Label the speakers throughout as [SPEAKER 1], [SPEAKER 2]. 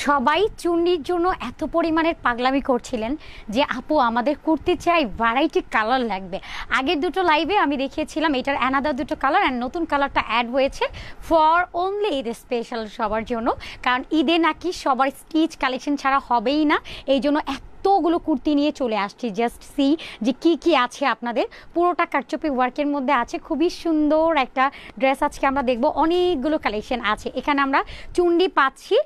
[SPEAKER 1] সবাই চুন্নির জন্য এত পরিমাণের পাগলামি করছিলেন যে আপু আমাদের কুর্তি চাই, ভ্যারাইটি কালার লাগবে। আগের দুটো লাইভে আমি দেখিয়েছিলাম এটার অ্যানাদার দুটো কালার অ্যান্ড নতুন কালারটা অ্যাড হয়েছে ফর অনলি ঈদ স্পেশাল সবার জন্য, কারণ ঈদে নাকি সবার স্টিচ কালেকশন ছাড়া হবেই না। এই জন্য এতগুলো কুর্তি নিয়ে চলে আসছি। জাস্ট সি যে কি কি আছে আপনাদের। পুরোটা কারচুপি ওয়ার্কের মধ্যে আছে, খুবই সুন্দর একটা ড্রেস আজকে আমরা দেখব। অনেকগুলো কালেকশন আছে এখানে। আমরা চুন্ডি পাচ্ছি,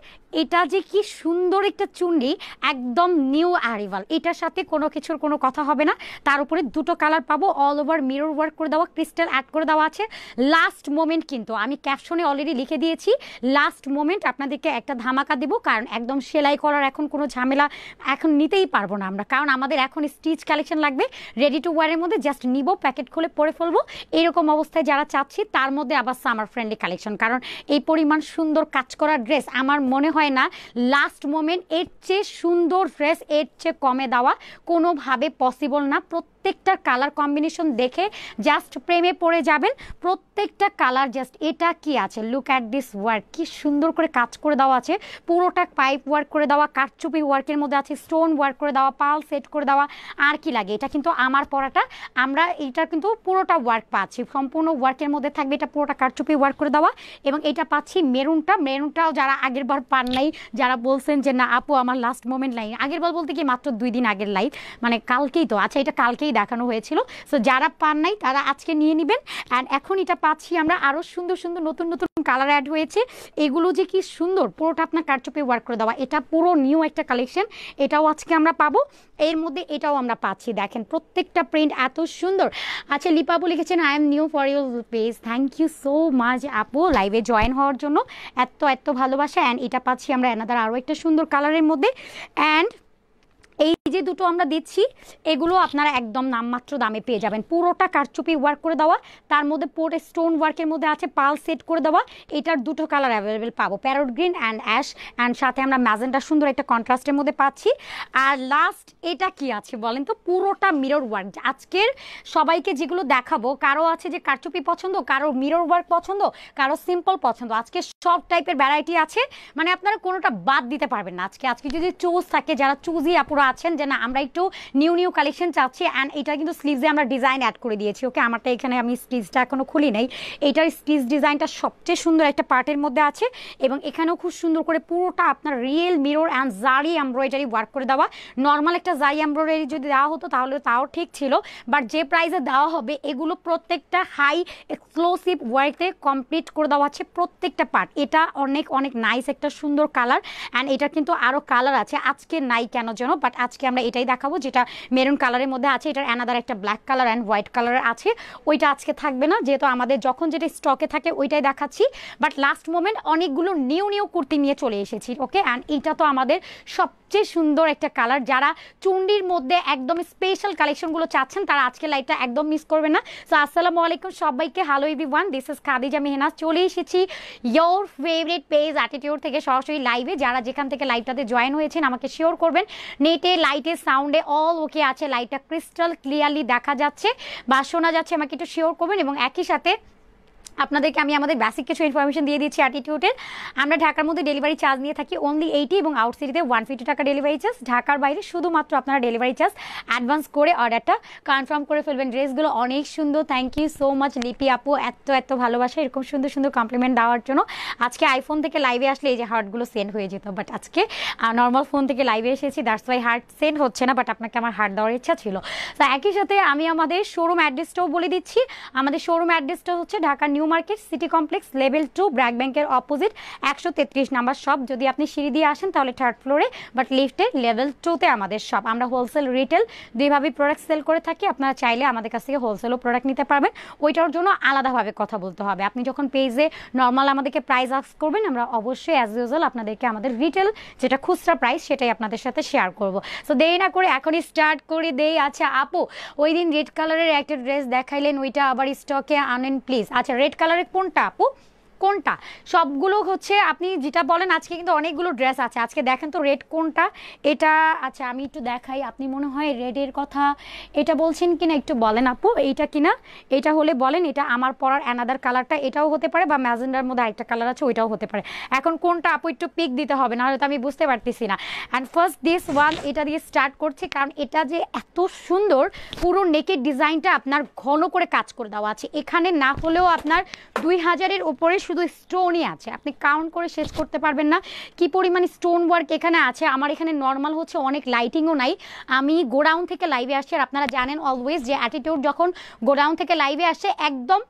[SPEAKER 1] এটা যে কি সুন্দর একটা চুন্ডি, একদম নিউ অ্যারিভাল। এটার সাথে কোনো কিছুর কোনো কথা হবে না। তার উপরে দুটো কালার পাবো, অল ওভার মিরর ওয়ার্ক করে দেওয়া, ক্রিস্টাল অ্যাড করে দেওয়া আছে। লাস্ট মোমেন্ট কিন্তু আমি ক্যাপশনে অলরেডি লিখে দিয়েছি, লাস্ট মোমেন্ট আপনাদেরকে একটা ধামাকা দেবো, কারণ একদম সেলাই করার এখন কোনো ঝামেলা এখন নিতেই পারবো না আমরা, কারণ আমাদের এখন স্টিচ কালেকশন লাগবে রেডি টু ওয়ারের মধ্যে। জাস্ট নিব, প্যাকেট খুলে পরে ফেলবো, এরকম অবস্থায় যারা চাচ্ছি। তার মধ্যে আবার সামার ফ্রেন্ডলি কালেকশন, কারণ এই পরিমাণ সুন্দর কাজ করা ড্রেস আমার মনে হয় না লাস্ট মোমেন্ট এর চেয়ে সুন্দর ড্রেস এর চেয়ে কমে দেওয়া কোনোভাবে পসিবল না। প্রত্যেকটা কালার কম্বিনেশন দেখে জাস্ট প্রেমে পড়ে যাবেন। প্রত্যেকটা কালার জাস্ট, এটা কি আছে, লুক অ্যাট দিস ওয়ার্ক, কি সুন্দর করে কাজ করে দেওয়া আছে। পুরোটা পাইপ ওয়ার্ক করে দেওয়া, কারচুপি ওয়ার্কের মধ্যে আছে, স্টোন ওয়ার্ক করে দেওয়া, পাল সেট করে দেওয়া। আর কি লাগে, এটা কিন্তু আমার পরাটা, আমরা এটা কিন্তু পুরোটা ওয়ার্ক পাচ্ছি, সম্পূর্ণ ওয়ার্কের মধ্যে থাকবে। এটা পুরোটা কারচুপি ওয়ার্ক করে দেওয়া, এবং এটা পাচ্ছি মেরুনটাও যারা আগের বার পান নাই, যারা বলছেন যে না আপু আমার লাস্ট মোমেন্ট লাইন, আগের বার বলতে কি মাত্র 2 দিন আগের লাইভ, মানে কালকেই তো, আচ্ছা এটা কালকেই দেখানো হয়েছিল। সো যারা পান নাই তারা আজকে নিয়ে নেবেন। অ্যান্ড এখন এটা পাচ্ছি আমরা আরও সুন্দর সুন্দর নতুন নতুন কালার অ্যাড হয়েছে। এগুলো যে কি সুন্দর, পুরোটা আপনার কারচুপি ওয়ার্ক করে দেওয়া। এটা পুরো নিউ একটা কালেকশন, এটাও আজকে আমরা পাবো। এর মধ্যে এটাও আমরা পাচ্ছি, দেখেন প্রত্যেকটা প্রিন্ট এত সুন্দর। আচ্ছা লিপাপু লিখেছেন I am new for your page, thank you so much আপু লাইভে জয়েন হওয়ার জন্য, এত এত ভালোবাসা। অ্যান্ড এটা পাচ্ছি আমরা অ্যানাদার আরও একটা সুন্দর কালারের মধ্যে। অ্যান্ড এই যে দুটো আমরা দিচ্ছি, এগুলো আপনারা একদম নামমাত্র দামে পেয়ে যাবেন। পুরোটা কারচুপি ওয়ার্ক করে দেওয়া, তার মধ্যে পুরোটা স্টোন ওয়ার্কের মধ্যে আছে, পাল সেট করে দেওয়া। এটার দুটো কালার অ্যাভেলেবেল পাবো, parrot green and ash, and সাথে আমরা ম্যাজেন্টা সুন্দর একটা কন্ট্রাস্টের মধ্যে পাচ্ছি। আর লাস্ট এটা কি আছে বলেন তো, পুরোটা মিরর ওয়ার্ক। আজকের সবাইকে যেগুলো দেখাবো, কারো আছে যে কারচুপি পছন্দ, কারো মিরর ওয়ার্ক পছন্দ, কারো সিম্পল পছন্দ। আজকে সব টাইপের ভ্যারাইটি আছে, মানে আপনারা কোনোটা বাদ দিতে পারবেন না। আজকে যদি চুজ থাকে, যারা চুজই আপুরা আছেন যে না আমরা একটু নিউ কালেকশন চাচ্ছি, অ্যান্ড এটা কিন্তু স্লিভসে আমরা ডিজাইন অ্যাড করে দিয়েছি। ওকে, আমারটা এখানে আমি স্টিচটা এখনো খুলি নাই। এইটার স্টিচ ডিজাইনটা সবচেয়ে সুন্দর একটা পার্টের মধ্যে আছে, এবং এখানেও খুব সুন্দর করে পুরোটা আপনার রিয়েল মিরর অ্যান্ড জারি এমব্রয়ডারি ওয়ার্ক করে দেওয়া। নর্মাল একটা জারি এমব্রয়ডারি যদি দেওয়া হতো তাহলে তাও ঠিক ছিল, বাট যে প্রাইসে দেওয়া হবে এগুলো প্রত্যেকটা হাই এক্সক্লুসিভ ওয়ার্কে কমপ্লিট করে দেওয়া আছে প্রত্যেকটা পার্ট। এটা অনেক অনেক নাইস একটা সুন্দর কালার, অ্যান্ড এটা কিন্তু আরও কালার আছে, আজকে নাই কেন যেন, বাট আজকে আমরা এটাই দেখাবো যেটা মেরুন কালারের মধ্যে আছে। এটার অ্যানাদার একটা ব্ল্যাক কালার অ্যান্ড হোয়াইট কালারের আছে, ওইটা আজকে থাকবে না, যেহেতু আমাদের যখন যেটা স্টকে থাকে ওইটাই দেখাচ্ছি। বাট লাস্ট মোমেন্ট অনেকগুলো নিউ কুর্তি নিয়ে চলে এসেছি। ওকে, অ্যান্ড এটা তো আমাদের সবচেয়ে সুন্দর একটা কালার। যারা চুন্ডির মধ্যে একদম স্পেশাল কালেকশনগুলো চাচ্ছেন তারা আজকে লাইভটা একদম মিস করবে না। সো আসসালামু আলাইকুম সবাইকে, hello everyone, this is Khadija Mehnaz. চলে এসেছি ইয়োর ফেভারিট পেজ অ্যাটিটিউড থেকে সরাসরি লাইভে। যারা যেখান থেকে লাইভটাতে জয়েন হয়েছেন আমাকে শিওর করবেন নেটে, লাইটে, সাউন্ডে অল ওকে আছে, লাইটটা ক্রিস্টাল ক্লিয়ারলি দেখা যাচ্ছে বা শোনা যাচ্ছে, আমাকে একটু শিওর করবেন। এবং একই সাথে আপনাদেরকে আমি আমাদের বেসিক কিছু ইনফরমেশন দিয়ে দিচ্ছি অ্যাটিটিউডের। আমরা ঢাকার মধ্যে ডেলিভারি চার্জ নিয়ে থাকি অনলি 80, এবং আউটসিটিতে 150 টাকা ডেলিভারি চার্জ। ঢাকার বাইরে শুধুমাত্র আপনারা ডেলিভারি চার্জ অ্যাডভান্স করে অর্ডারটা কনফার্ম করে ফেলবেন। ড্রেসগুলো অনেক সুন্দর, থ্যাংক ইউ সো মাচ লিপি আপু, এত ভালোবাসা এরকম সুন্দর সুন্দর কমপ্লিমেন্ট দেওয়ার জন্য। আজকে আইফোন থেকে লাইভে আসলে এই যে হার্টগুলো সেন্ড হয়ে যেত, বাট আজকে নর্মাল ফোন থেকে লাইভে এসেছি, দ্যাটস ওয়াই হার্ট সেন্ড হচ্ছে না, বাট আপনাকে আমার হার্ট দেওয়ার ইচ্ছা ছিল। তো একই সাথে আমি আমাদের শোরুম অ্যাড্রেসটাও বলে দিচ্ছি। আমাদের শোরুম অ্যাড্রেসটা হচ্ছে Dhaka new market city complex level 2, BRAC ব্যাংকের অপোজিট 133 নাম্বার শপ। যদি আপনি সিঁড়ি দিয়ে আসেন তাহলে 3rd ফ্লোরে, বাট লিফটে লেভেল 2তে আমাদের শপ। আমরা হোলসেল রিটেল দুইভাবে প্রোডাক্ট সেল করে থাকি। আপনারা চাইলে আমাদের কাছ থেকে হোলসেলও প্রোডাক্ট নিতে পারবেন, ওইটার জন্য আলাদাভাবে কথা বলতে হবে। আপনি যখন পেজে নর্মাল আমাদেরকে প্রাইস আস্ক করবেন, আমরা অবশ্যই অ্যাজ ইউজুয়াল আপনাদেরকে আমাদের রিটেল যেটা খুচরা প্রাইস সেটাই আপনাদের সাথে শেয়ার করবো। সো দেরি না করে এখনই স্টার্ট করে দেই। আচ্ছা আপু, ওই দিন রেড কালারের একটা ড্রেস দেখাইলেন, ওইটা আবার স্টকে আনেন প্লিজ। আচ্ছা রেড কালারের কোনটা আপু, কোনটা, সবগুলো হচ্ছে আপনি যেটা বলেন। আজকে কিন্তু অনেকগুলো ড্রেস আছে, আজকে দেখেন তো রেড কোনটা এটা। আচ্ছা আমি একটু দেখাই, আপনি মনে হয় রেডের কথা এটা বলছেন কিনা একটু বলেন আপু, এইটা কিনা, এটা হলে বলেন। এটা আমার পরার অ্যানাদার কালারটা এটাও হতে পারে, বা ম্যাজেন্ডার মধ্যে আরেকটা কালার আছে ওইটাও হতে পারে। এখন কোনটা আপু একটু পিক দিতে হবে, নাহলে তো আমি বুঝতে পারতেছি না। অ্যান্ড ফার্স্ট দিস ওয়ান, এটা দিয়ে স্টার্ট করছি, কারণ এটা যে এত সুন্দর, পুরো নেকের ডিজাইনটা আপনার ঘন করে কাজ করে দেওয়া আছে। এখানে না হলেও আপনার 2000-এর উপরে শুধু স্টোনই আছে, আপনি কাউন্ট করে শেষ করতে পারবেন না কি পরিমাণ স্টোন ওয়ার্ক এখানে আছে। আমার এখানে নর্মাল হচ্ছে অনেক লাইটিংও নাই, আমি গোডাউন থেকে লাইভে আসছি। আর আপনারা জানেন অলওয়েজ যে অ্যাটিটিউড যখন গোডাউন থেকে লাইভে আসে একদম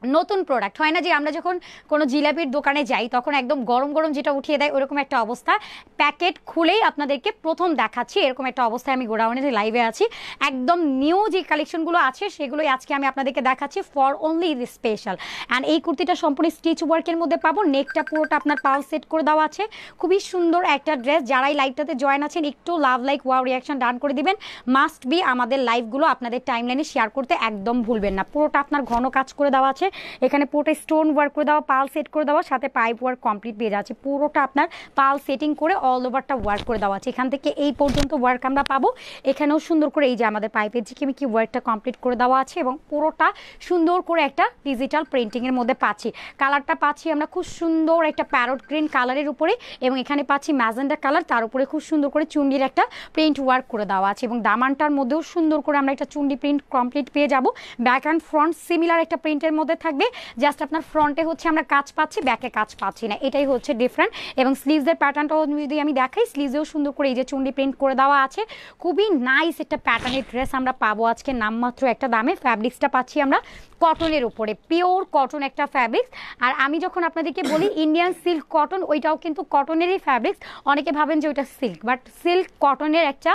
[SPEAKER 1] নতুন প্রোডাক্ট হয় না, যে আমরা যখন কোনো জিলাপির দোকানে যাই তখন একদম গরম গরম যেটা উঠিয়ে দেয় ওরকম একটা অবস্থা, প্যাকেট খুলেই আপনাদেরকে প্রথম দেখাচ্ছি এরকম একটা অবস্থায় আমি গোডাউনে যে লাইভে আছি। একদম নিউ যে কালেকশনগুলো আছে সেগুলোই আজকে আমি আপনাদেরকে দেখাচ্ছি for only this special. And এই কুর্তিটা সম্পূর্ণ স্টিচ ওয়ার্কের মধ্যে পাবো, নেকটা পুরোটা আপনার পাল সেট করে দেওয়া আছে। খুবই সুন্দর একটা ড্রেস, যারাই লাইভটাতে জয়েন আছেন একটু লাভ লাইক ওয়াও রিয়াকশন ডান করে দিবেন। মাস্ট বি আমাদের লাইভগুলো আপনাদের টাইমলাইনে শেয়ার করতে একদম ভুলবেন না। পুরোটা আপনার ঘন কাজ করে দেওয়া আছে, এখানে পুরোটা স্টোন ওয়ার্ক করে দেওয়া, পাল সেট করে দেওয়া, সাথে পাইপ ওয়ার্ক কমপ্লিট পেয়ে যাচ্ছে। পুরোটা আপনার পাল সেটিং করে অল ওভারটা ওয়ার্ক করে দেওয়া আছে। এখান থেকে এই পর্যন্ত ওয়ার্ক আমরা পাবো, এখানেও সুন্দর করে এই যে আমাদের পাইপের যে কি ওয়ার্কটা কমপ্লিট করে দেওয়া আছে, এবং পুরোটা সুন্দর করে একটা ডিজিটাল প্রিন্টিংয়ের মধ্যে পাচ্ছি। কালারটা পাচ্ছি আমরা খুব সুন্দর একটা প্যারট গ্রিন কালারের উপরে, এবং এখানে পাচ্ছি ম্যাজেন্ডা কালার, তার উপরে খুব সুন্দর করে চুন্ডির একটা প্রিন্ট ওয়ার্ক করে দেওয়া আছে, এবং দামানটার মধ্যেও সুন্দর করে আমরা একটা চুন্ডি প্রিন্ট কমপ্লিট পেয়ে যাব। ব্যাক অ্যান্ড ফ্রন্ট সিমিলার একটা প্রিন্টের মধ্যে থাকবে, জাস্ট আপনার ফ্রন্টে হচ্ছে আমরা কাজ পাচ্ছি, ব্যাকে কাজ পাচ্ছি না, এটাই হচ্ছে ডিফারেন্ট। এবং স্লিভসের প্যাটার্নটাও যদি আমি দেখাই, স্লিভসেও সুন্দর করে এই যে চুন্ডি প্রিন্ট করে দেওয়া আছে। খুবই নাইস একটা প্যাটার্নের ড্রেস আমরা পাবো আজকে নামমাত্র একটা দামে। ফ্যাব্রিক্সটা পাচ্ছি আমরা কটনের উপরে, পিওর কটন একটা ফ্যাব্রিক্স। আর আমি যখন আপনাদেরকে বলি ইন্ডিয়ান সিল্ক কটন, ওইটাও কিন্তু কটনেরই ফ্যাব্রিক্স। অনেকে ভাবেন যে ওইটা সিল্ক, বাট সিল্ক কটনের একটা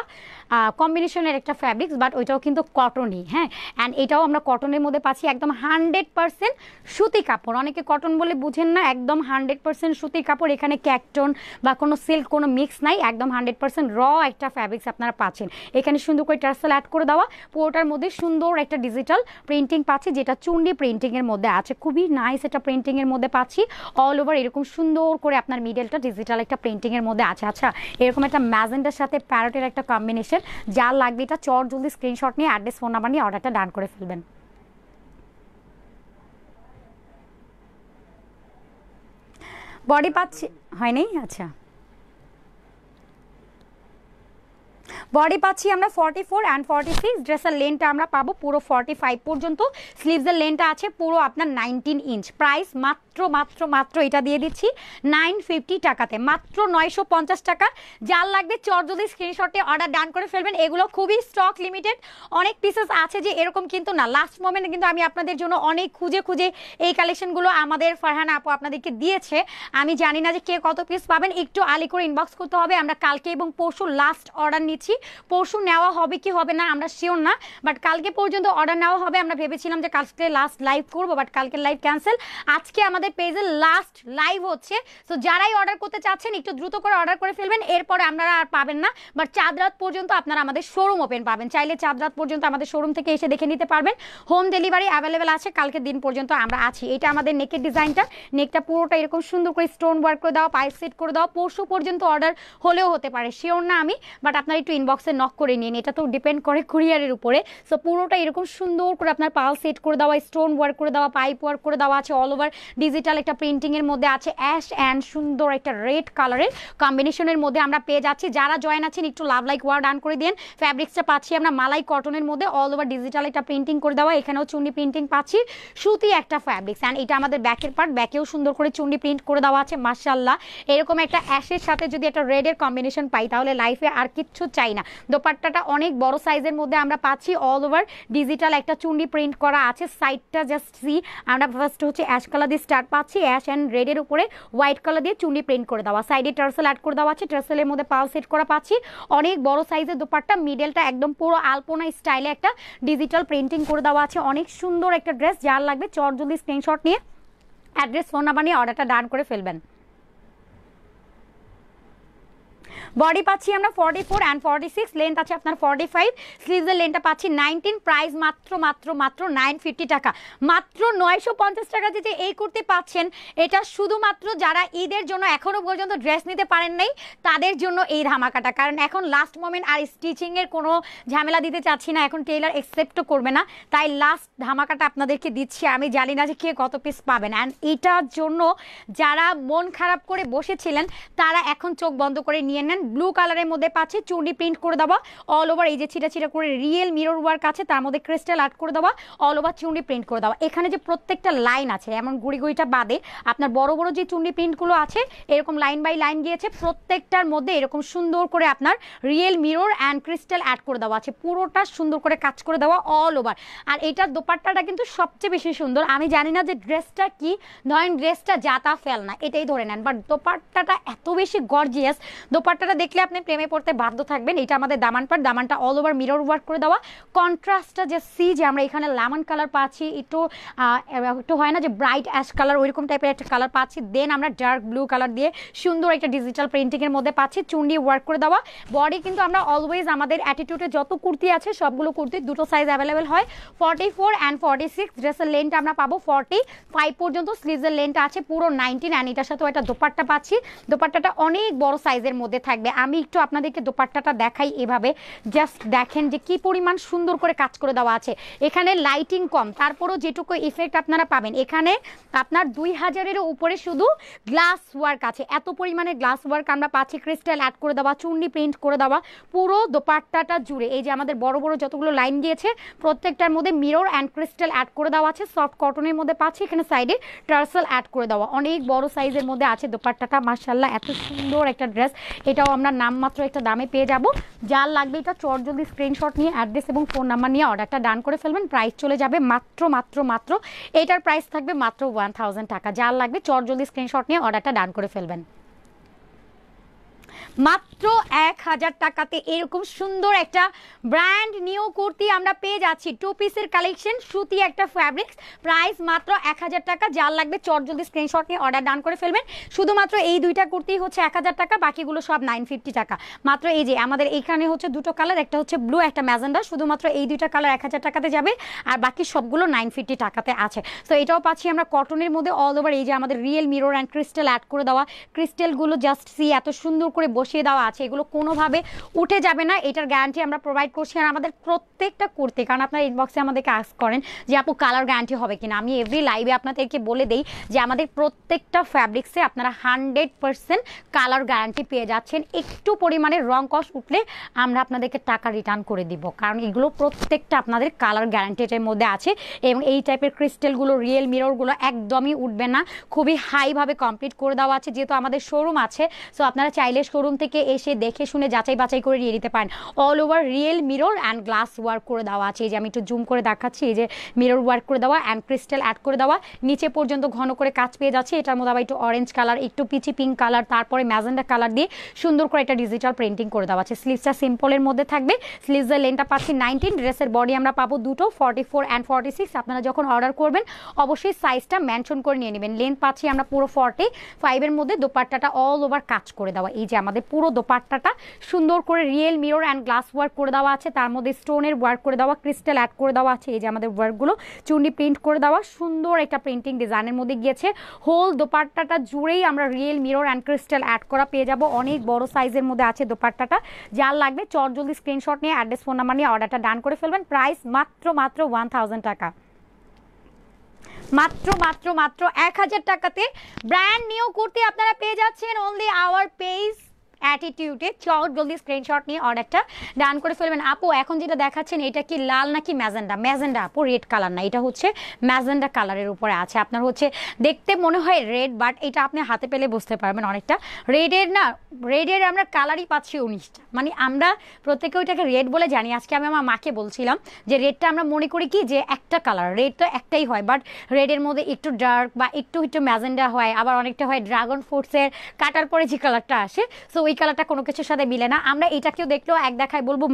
[SPEAKER 1] কম্বিনেশনের একটা ফ্যাব্রিক্স, বাট ওইটাও কিন্তু কটনই। হ্যাঁ, অ্যান্ড এটাও আমরা কটনের মধ্যে পাচ্ছি, একদম 100% সুতি কাপড়। অনেকে কটন বলে বুঝেন না, একদম 100% সুতির কাপড়। এখানে ক্যাকটন বা কোনো সিল্ক কোনো মিক্স নাই, একদম 100% র একটা ফ্যাব্রিক্স আপনারা পাচ্ছেন। এখানে সুন্দর করে টার্সেল অ্যাড করে দেওয়া, পুরোটার মধ্যে সুন্দর একটা ডিজিটাল প্রিন্টিং পাচ্ছি, যেটা চুন্ডি প্রিন্টিংয়ের মধ্যে আছে। খুবই নাইস একটা প্রিন্টিংয়ের মধ্যে পাচ্ছি, অল ওভার এরকম সুন্দর করে আপনার মিডলটা ডিজিটাল একটা প্রিন্টিংয়ের মধ্যে আছে। আচ্ছা, এরকম একটা ম্যাজেন্ডার সাথে প্যারটের একটা কম্বিনেশন, যার লাগবে এটা চট জলদি স্ক্রিনশট নিয়ে অ্যাড্রেস ফোন নাম্বার নিয়ে অর্ডারটা ডান করে ফেলবেন। বডি পাচ্ছি হয় নাই? আচ্ছা, বডি পাচ্ছি আমরা 44 অ্যান্ড 46, ড্রেসের লেনটা আমরা পাবো পুরো 45 পর্যন্ত, স্লিভসের লেনটা আছে পুরো আপনার 19 ইঞ্চ। প্রাইস মাত্র মাত্র মাত্র এটা দিয়ে দিচ্ছি 950 টাকাতে, মাত্র 950 টাকা। যার লাগবে চটজলদি স্ক্রিনশটে অর্ডার ডান করে ফেলবেন। এগুলো খুবই স্টক লিমিটেড, অনেক পিসেস আছে যে এরকম কিন্তু না, লাস্ট মোমেন্টে কিন্তু আমি আপনাদের জন্য অনেক খুঁজে খুঁজে এই কালেকশনগুলো আমাদের ফারহানা আপু আপনাদেরকে দিয়েছে। আমি জানি না যে কে কত পিস পাবেন, একটু আলি করে ইনবক্স করতে হবে। আমরা কালকে এবং পরশু লাস্ট অর্ডার নিচ্ছি, পরশু নেওয়া হবে কি হবে না আমরা শিওর না, বাট কালকে পর্যন্ত অর্ডার নেওয়া হবে। আমরা ভেবেছিলাম যে কালকে লাস্ট লাইভ করবো, বাট কালকের লাইভ ক্যান্সেল। আজকে আমাদের পেজে লাস্ট লাইভ হচ্ছে, তো যারাই অর্ডার করতে চাচ্ছেন একটু দ্রুত করে অর্ডার করে ফেলবেন, এরপরে আপনারা আর পাবেন না। বাট চাঁদ রাত পর্যন্ত আপনারা আমাদের শোরুম ওপেন পাবেন, চাইলে চাঁদ রাত পর্যন্ত আমাদের শোরুম থেকে এসে দেখে নিতে পারবেন। হোম ডেলিভারি অ্যাভেলেবেল আছে, কালকে দিন পর্যন্ত আমরা আছি। এটা আমাদের নেকের ডিজাইনটা, নেকটা পুরোটা এরকম সুন্দর করে স্টোন ওয়ার্ক করে দেওয়া, পাইপ সেট করে দেওয়া। পরশু পর্যন্ত অর্ডার হলেও হতে পারে, শিওর না আমি, বাট আপনারা একটু ইনবক্সে নক করে নিন, এটা তো ডিপেন্ড করে কুরিয়ারের উপরে। সো পুরোটা এরকম সুন্দর করে আপনার পাল সেট করে দেওয়া, স্টোন ওয়ার্ক করে দেওয়া, পাইপ ওয়ার্ক করে দেওয়া আছে, অল ওভার ডিজিটাল একটা প্রিন্টিংয়ের মধ্যে আছে। অ্যাশ অ্যান্ড সুন্দর একটা রেড কালারের কম্বিনেশনের মধ্যে আমরা পেয়ে যাচ্ছি। যারা জয়েন আছেন একটু লাভ লাইক ওয়ার্ড ডান করে দিন। ফ্যাব্রিক্সটা পাচ্ছি আমরা মালাই কটনের মধ্যে, অল ওভার ডিজিটাল একটা প্রিন্টিং করে দেওয়া, এখানেও চুন্ডি প্রিন্টিং পাচ্ছি, সুতি একটা ফ্যাব্রিক্স। অ্যান্ড এটা আমাদের ব্যাকের পার্ট, ব্যাকেও সুন্দর করে চুন্ডি প্রিন্ট করে দেওয়া আছে। মাশাআল্লাহ, এরকম একটা অ্যাশের সাথে যদি একটা রেডের কম্বিনেশন পাই তাহলে লাইফে আর কিচ্ছু চাই না। দোপাট্টাটা অনেক বড় সাইজের মধ্যে আমরা পাচ্ছি, অল ওভার ডিজিটাল একটা চুন্ডি প্রিন্ট করা আছে। সাইডটা জাস্ট সি, আমরা ফার্স্ট হচ্ছে অ্যাশ কালার দিয়ে স্টার্ট পাচ্ছি, অ্যাশ অ্যান্ড রেডের উপরে হোয়াইট কালার দিয়ে চুন্ডি প্রিন্ট করে দেওয়া, সাইডে টার্সেল অ্যাড করে দেওয়া আছে, টার্সেলের মধ্যে পাল সেট করা পাচ্ছি। অনেক বড় সাইজের দোপাট্টা, মিডলটা একদম পুরো আলপনা স্টাইলে একটা ডিজিটাল প্রিন্টিং করে দেওয়া আছে। অনেক সুন্দর একটা ড্রেস, যার লাগবে চটজলদি স্ক্রিনশট নিয়ে অ্যাড্রেস ফোন নাম্বার নিয়ে অর্ডারটা ডান করে ফেলবেন। বডি পাচ্ছি আমরা 44 অ্যান্ড 46, লেন্থ আছে আপনার 45, স্লিভসের লেন্থটা পাচ্ছি 19, প্রাইস মাত্র মাত্র মাত্র 950 টাকা। মাত্র 950 টাকা যে এই কুর্তি পাচ্ছেন, এটা শুধুমাত্র যারা ঈদের জন্য এখনো পর্যন্ত ড্রেস নিতে পারেন নাই তাদের জন্য এই ধামাকাটা, কারণ এখন লাস্ট মোমেন্ট আর স্টিচিংয়ের কোনো ঝামেলা দিতে চাচ্ছি না, এখন টেইলার একসেপ্টও করবে না, তাই লাস্ট ধামাকাটা আপনাদেরকে দিচ্ছি। আমি জানি না যে কে কত পিস পাবেন, অ্যান্ড এটার জন্য যারা মন খারাপ করে বসেছিলেন তারা এখন চোখ বন্ধ করে নিয়ে নেন। ব্লু কালারের মধ্যে পাচ্ছে, চুন্ডি প্রিন্ট করে দেওয়া অল ওভার, এই যে ছিটা ছিটা করে রিয়েল মিরর ওয়ার্ক আছে, তার মধ্যে ক্রিস্টাল আর্ট করে দেওয়া, অল ওভার চুন্ডি প্রিন্ট করে দেওয়া। এখানে যে প্রত্যেকটা লাইন আছে, এমন গুড়ি গুড়িটা বাদে আপনার বড় বড় যে চুন্ডি প্রিন্টগুলো আছে এরকম লাইন বাই লাইন গিয়েছে, প্রত্যেকটার মধ্যে এরকম সুন্দর করে আপনার real mirror and crystal add করে দেওয়া আছে, পুরোটা সুন্দর করে কাজ করে দেওয়া অল ওভার। আর এটার দোপাট্টাটা কিন্তু সবচেয়ে বেশি সুন্দর। আমি জানি না যে ড্রেসটা কি, ধরেন ড্রেসটা জাতা ফেল না এটাই ধরে নেন, বাট দোপাট্টাটা এত বেশি গর্জিয়াস, দোপাট্টাটা দেখলে আপনি প্রেমে পড়তে বাধ্য থাকবেন। এটা আমাদের দামান পাট, দামানটা অল ওভার মিরর ওয়ার্ক করে দেওয়া, কন্ট্রাস্টটা যে সি যে আমরা এখানে লেমন কালার পাচ্ছি, একটু হয় না যে ব্রাইট অ্যাশ কালার, ওইরকম টাইপের একটা কালার পাচ্ছি, দেন আমরা ডার্ক ব্লু কালার দিয়ে সুন্দর একটা ডিজিটাল প্রিন্টিংয়ের মধ্যে পাচ্ছি, চুন্ডি ওয়ার্ক করে দেওয়া। বডি কিন্তু আমরা অলওয়েজ আমাদের অ্যাটিটিউডে যত কুর্তি আছে সবগুলো কুর্তি দুটো সাইজ অ্যাভেলেবেল হয়, 44 অ্যান্ড 46। ড্রেসের লেন্থটা আমরা পাবো 45 পর্যন্ত, স্লিভসের লেন্থটা আছে পুরো 19, অ্যান্ড এটার সাথেও একটা দোপাট্টা পাচ্ছি, দোপাট্টাটা অনেক বড় সাইজের মধ্যে থাকবে। আমি একটু আপনাদেরকে দোপাট্টাটা দেখাই এভাবে, জাস্ট দেখেন যে কি পরিমাণ সুন্দর করে কাজ করে দেওয়া আছে। এখানে লাইটিং কম, তারপরও যেটুকু ইফেক্ট আপনারা পাবেন, এখানে আপনার 2000-এরও উপরে শুধু গ্লাস ওয়ার্ক আছে, এত পরিমাণে গ্লাস ওয়ার্ক আমরা পাচ্ছি, ক্রিস্টাল অ্যাড করে দেওয়া, চুন্ডি প্রিন্ট করে দেওয়া পুরো দোপাট্টাটা জুড়ে। এই যে আমাদের বড় বড় যতগুলো লাইন গিয়েছে প্রত্যেকটার মধ্যে মিরর অ্যান্ড ক্রিস্টাল অ্যাড করে দেওয়া আছে, সফট কটনের মধ্যে পাচ্ছি, এখানে সাইডে টার্সেল অ্যাড করে দেওয়া, অনেক বড় সাইজের মধ্যে আছে দোপাট্টাটা। মাশাআল্লাহ এত সুন্দর একটা ড্রেস, এটাও আমরা নামমাত্র একটা দামে পেয়ে যাব। যার লাগবে এটা চটজলদি স্ক্রিনশট নিয়ে অ্যাড্রেস এবং ফোন নাম্বার নিয়ে অর্ডারটা ডান করে ফেলবেন, প্রাইস চলে যাবে মাত্র মাত্র মাত্র, এটার প্রাইস থাকবে মাত্র 1000 টাকা। যার লাগবে চটজলদি স্ক্রিনশট নিয়ে অর্ডারটা ডান করে ফেলবেন। মাত্র 1000 টাকাতে এরকম সুন্দর একটা ব্র্যান্ড নিউ কুর্তি আমরা পেয়ে যাচ্ছি, 2 পিসের কালেকশন, সুতি একটা ফ্যাব্রিক্স, প্রাইস মাত্র 1000 টাকা। যার লাগবে চটজলদি স্ক্রিনশট নিয়ে অর্ডার ডান করে ফেলবেন। শুধুমাত্র এই দুইটা কুর্তি হচ্ছে 1000 টাকা, বাকিগুলো সব 950 টাকা। মাত্র এই যে আমাদের এখানে হচ্ছে দুটো কালার, একটা হচ্ছে ব্লু একটা ম্যাজেন্ডা, শুধুমাত্র এই দুইটা কালার 1000 টাকাতে যাবে, আর বাকি সবগুলো 950 টাকাতে আছে। তো এটাও পাচ্ছি আমরা কটনের মধ্যে অল ওভার, এই যে আমাদের real mirror and crystal add করে দেওয়া, ক্রিস্টালগুলো জাস্ট সি এত সুন্দর করে বসিয়ে দেওয়া আছে, এগুলো কোনোভাবে উঠে যাবে না, এটার গ্যারান্টি আমরা প্রোভাইড করছি। আর আমাদের প্রত্যেকটা কুর্তি, কারণ আপনারা ইনবক্সে আমাদেরকে আস্ক করেন যে আপু কালার গ্যারান্টি হবে কিনা, আমি এভরি লাইভে আপনাদেরকে বলে দেই যে আমাদের প্রত্যেকটা ফ্যাব্রিক্সে আপনারা 100% কালার গ্যারান্টি পেয়ে যাচ্ছেন। একটু পরিমাণে রং কস উঠলে আমরা আপনাদেরকে টাকা রিটার্ন করে দিব, কারণ এগুলো প্রত্যেকটা আপনাদের কালার গ্যারান্টির মধ্যে আছে, এবং এই টাইপের ক্রিস্টালগুলো রিয়েল মিররগুলো একদমই উঠবে না, খুবই হাইভাবে কমপ্লিট করে দেওয়া আছে। যেহেতু আমাদের শোরুম আছে, সো আপনারা চাইলে শোরুম থেকে এসে দেখে শুনে যাচাই বাছাই করে নিয়ে নিতে পারেন। All over real mirror and glass work করে দেওয়া আছে, এই যে আমি একটু জুম করে দেখাচ্ছি, এই যে মিরর ওয়ার্ক করে দেওয়া অ্যান্ড ক্রিস্টাল অ্যাড করে দেওয়া, নিচে পর্যন্ত ঘন করে কাজ পেয়ে যাচ্ছে। এটার মধ্যে আবার একটু অরেঞ্জ কালার, একটু পিচি পিঙ্ক কালার, তারপরে ম্যাজেন্ডা কালার দিয়ে সুন্দর করে একটা ডিজিটাল প্রিন্টিং করে দেওয়া আছে। স্লিভসটা সিম্পলের মধ্যে থাকবে, স্লিভসের লেন্থটা পাচ্ছি 19, ড্রেসের বডি আমরা পাবো দুটো 44 অ্যান্ড 46। আপনারা যখন অর্ডার করবেন অবশ্যই সাইজটা মেনশন করে নিয়ে নেবেন। লেন্থ পাচ্ছি আমরা পুরো 45-এর মধ্যে, দোপাট্টাটা অল ওভার কাজ করে দেওয়া, এই যে আমাদের পুরো দোপাট্টাটা সুন্দর করে real mirror and glass work করে দেওয়া আছে, তার মধ্যে স্টোনের ওয়ার্ক করে দেওয়া, ক্রিস্টাল অ্যাড করে দেওয়া আছে, এই যে আমাদের ওয়ার্কগুলো চুন্ডি প্রিন্ট করে দেওয়া, সুন্দর একটা প্রিন্টিং ডিজাইনের মধ্যে গিয়েছে। হোল দোপাট্টাটা জুড়েই আমরা real mirror and crystal add করা পেয়ে যাব, অনেক বড় সাইজের মধ্যে আছে দোপাট্টাটা। যার লাগবে চটজলদি স্ক্রিনশট নিয়ে অ্যাড্রেস ফোন নাম্বার নিয়ে অর্ডারটা ডান করে ফেলবেন, প্রাইস মাত্র মাত্র 1000 টাকা। মাত্র মাত্র মাত্র 1000 টাকাতে ব্র্যান্ড নিউ কুর্তি আপনারা পেয়ে যাচ্ছেন অনলি আওয়ার পেজ অ্যাটিটিউডে। জলদি স্ক্রিনশট নিয়ে অর্ডারটা ডান করে ফেলবেন। আপু এখন যেটা দেখাচ্ছেন এটা কি লাল নাকি ম্যাজেন্ডা? ম্যাজেন্ডা আপু, রেড কালার না, এটা হচ্ছে ম্যাজেন্ডা কালারের উপরে আছে। আপনার হচ্ছে দেখতে মনে হয় রেড, বাট এটা আপনি হাতে পেলে বুঝতে পারবেন অনেকটা রেডের না, রেডের আমরা কালারই পাচ্ছি 19টা, মানে আমরা প্রত্যেকে ওইটাকে রেড বলে জানি। আজকে আমি আমার মাকে বলছিলাম যে রেডটা আমরা মনে করি কি যে একটা কালার, রেড তো একটাই হয়, বাট রেডের মধ্যে একটু ডার্ক বা একটু একটু ম্যাজেন্ডা হয়, আবার অনেকটা হয় ড্রাগন ফ্রুটসের কাটার পরে যে কালারটা আসে, সো ওই ওই কালারটা কোনো কিছুর সাথে মিলে না। আমরা এটাকেও দেখলেও এক দেখায় বলবো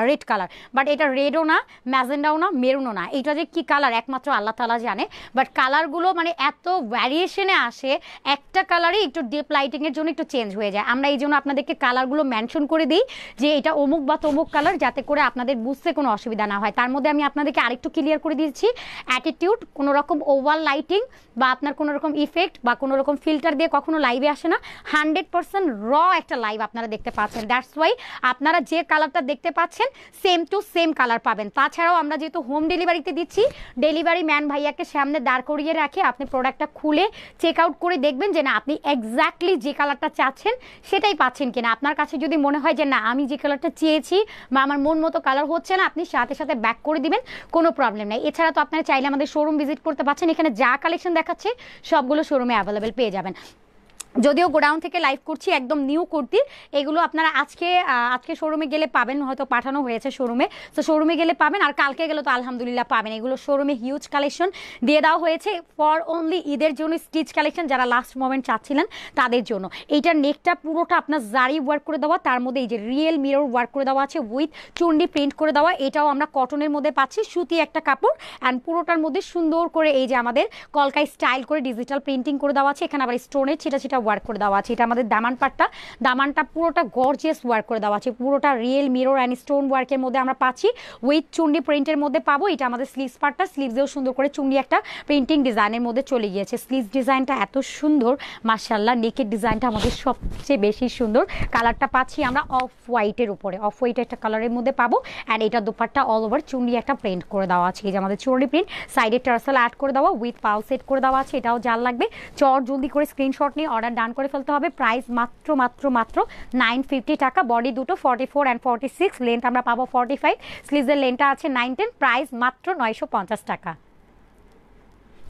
[SPEAKER 1] রেড কালার, বাট এটা রেডও না, ম্যাজেন্ডাও না, মেরুনও না। এটা যে কি কালার একমাত্র আল্লাহ তাআলা জানে। বাট কালারগুলো মানে এত ভ্যারিয়েশনে আসে, একটা কালারই একটু ডিপ লাইটিংয়ের জন্য একটু চেঞ্জ হয়ে যায়। আমরা এই জন্য আপনাদেরকে কালারগুলো মেনশন করে দিই যে এটা অমুক বা তমুক কালার, যাতে করে আপনাদের বুঝতে কোনো অসুবিধা না হয়। তার মধ্যে আমি আপনাদেরকে আরেকটু ক্লিয়ার করে দিয়েছি, অ্যাটিটিউড কোনো রকম ওভার লাইটিং বা আপনার কোনো রকম ইফেক্ট বা কোনো রকম ফিল্টার দিয়ে কখনো লাইভে আসে না। 100% র একটা লাইভ আপনারা দেখতে পাচ্ছেন। দ্যাটস ওয়াই আপনারা যে কালারটা দেখতে পাচ্ছেন সেম টু সেম কালার পাবেন। তাছাড়াও আমরা যেহেতু হোম ডেলিভারিতে দিচ্ছি, ডেলিভারি ম্যান ভাইয়াকে সামনে দাঁড় করিয়ে রাখে আপনি প্রোডাক্টটা খুলে চেক আউট করে দেখবেন যে না আপনি এক্স্যাক্টলি যে কালারটা চাচ্ছেন সেটাই পাচ্ছেন কিনা। আপনার কাছে যদি মনে হয় যে না আমি যে কালারটা চেয়েছি বা আমার মন মতো কালার হচ্ছে না, আপনি সাথে সাথে ব্যাক করে দিবেন, কোনো প্রবলেম নেই। এছাড়া তো আপনারা চাইলে আমাদের শোরুম ভিজিট করতে পারছেন। এখানে যা কালেকশন দেখাচ্ছে সবগুলো শোরুমে অ্যাভেলেবেল পেয়ে যাবেন। যদিও গোডাউন থেকে লাইভ করছি, একদম নিউ কুর্তি এগুলো আপনারা আজকে শোরুমে গেলে পাবেন, হয়তো পাঠানো হয়েছে শোরুমে, তো শোরুমে গেলে পাবেন। আর কালকে গেলে তো আলহামদুলিল্লাহ পাবেন। এগুলো শোরুমে হিউজ কালেকশন দিয়ে দেওয়া হয়েছে ফর অনলি ঈদের জন্য, স্টিচ কালেকশন যারা লাস্ট মোমেন্ট চাচ্ছিলেন তাদের জন্য। এইটার নেকটা পুরোটা আপনার জারি ওয়ার্ক করে দেওয়া, তার মধ্যে এই যে রিয়েল মিরর ওয়ার্ক করে দেওয়া আছে উইথ চুন্ডি প্রিন্ট করে দেওয়া। এটাও আমরা কটনের মধ্যে পাচ্ছি, সুতি একটা কাপড়, অ্যান্ড পুরোটার মধ্যে সুন্দর করে এই যে আমাদের কলকাই স্টাইল করে ডিজিটাল প্রিন্টিং করে দেওয়া আছে। এখানে আবার স্টোনের ছিটা ওয়ার্ক করে দেওয়া আছে। এটা আমাদের দামানটা পুরোটা গর্জিয়াস ওয়ার্ক করে দেওয়া আছে, পুরোটা রিয়েল মিরর অ্যান্ড স্টোন ওয়ার্কের মধ্যে আমরা পাচ্ছি, উইথ চুন্ডি প্রিন্টের মধ্যে পাবো। এটা আমাদের স্লিভস পার্টটা, স্লিভসেও সুন্দর করে চুন্ডি একটা প্রিন্টিং ডিজাইনের মধ্যে চলে গিয়েছে। স্লিভস ডিজাইনটা এত সুন্দর মাশাআল্লাহ, নেকের ডিজাইনটা আমাদের সবচেয়ে বেশি সুন্দর। কালারটা পাচ্ছি আমরা অফ হোয়াইটের উপরে, অফ হোয়াইট একটা কালারের মধ্যে পাবো। অ্যান্ড এটা দুপাট্টা অল ওভার চুন্ডি একটা প্রিন্ট করে দেওয়া আছে। এই যে আমাদের চুন্ডি প্রিন্ট, সাইডে টার্সেল অ্যাড করে দেওয়া উইথ পাল সেট করে দেওয়া আছে। এটাও জাল লাগবে চট জলদি করে স্ক্রিনশট নিয়ে অর্ডার ডান করে ফেলতে হবে। প্রাইস মাত্র 950 টাকা। বডি দুটো 44 অ্যান্ড 46, লেন্থ আমরা পাবো 45, স্লিভসের লেন্থটা আছে 910, প্রাইস মাত্র 950 টাকা।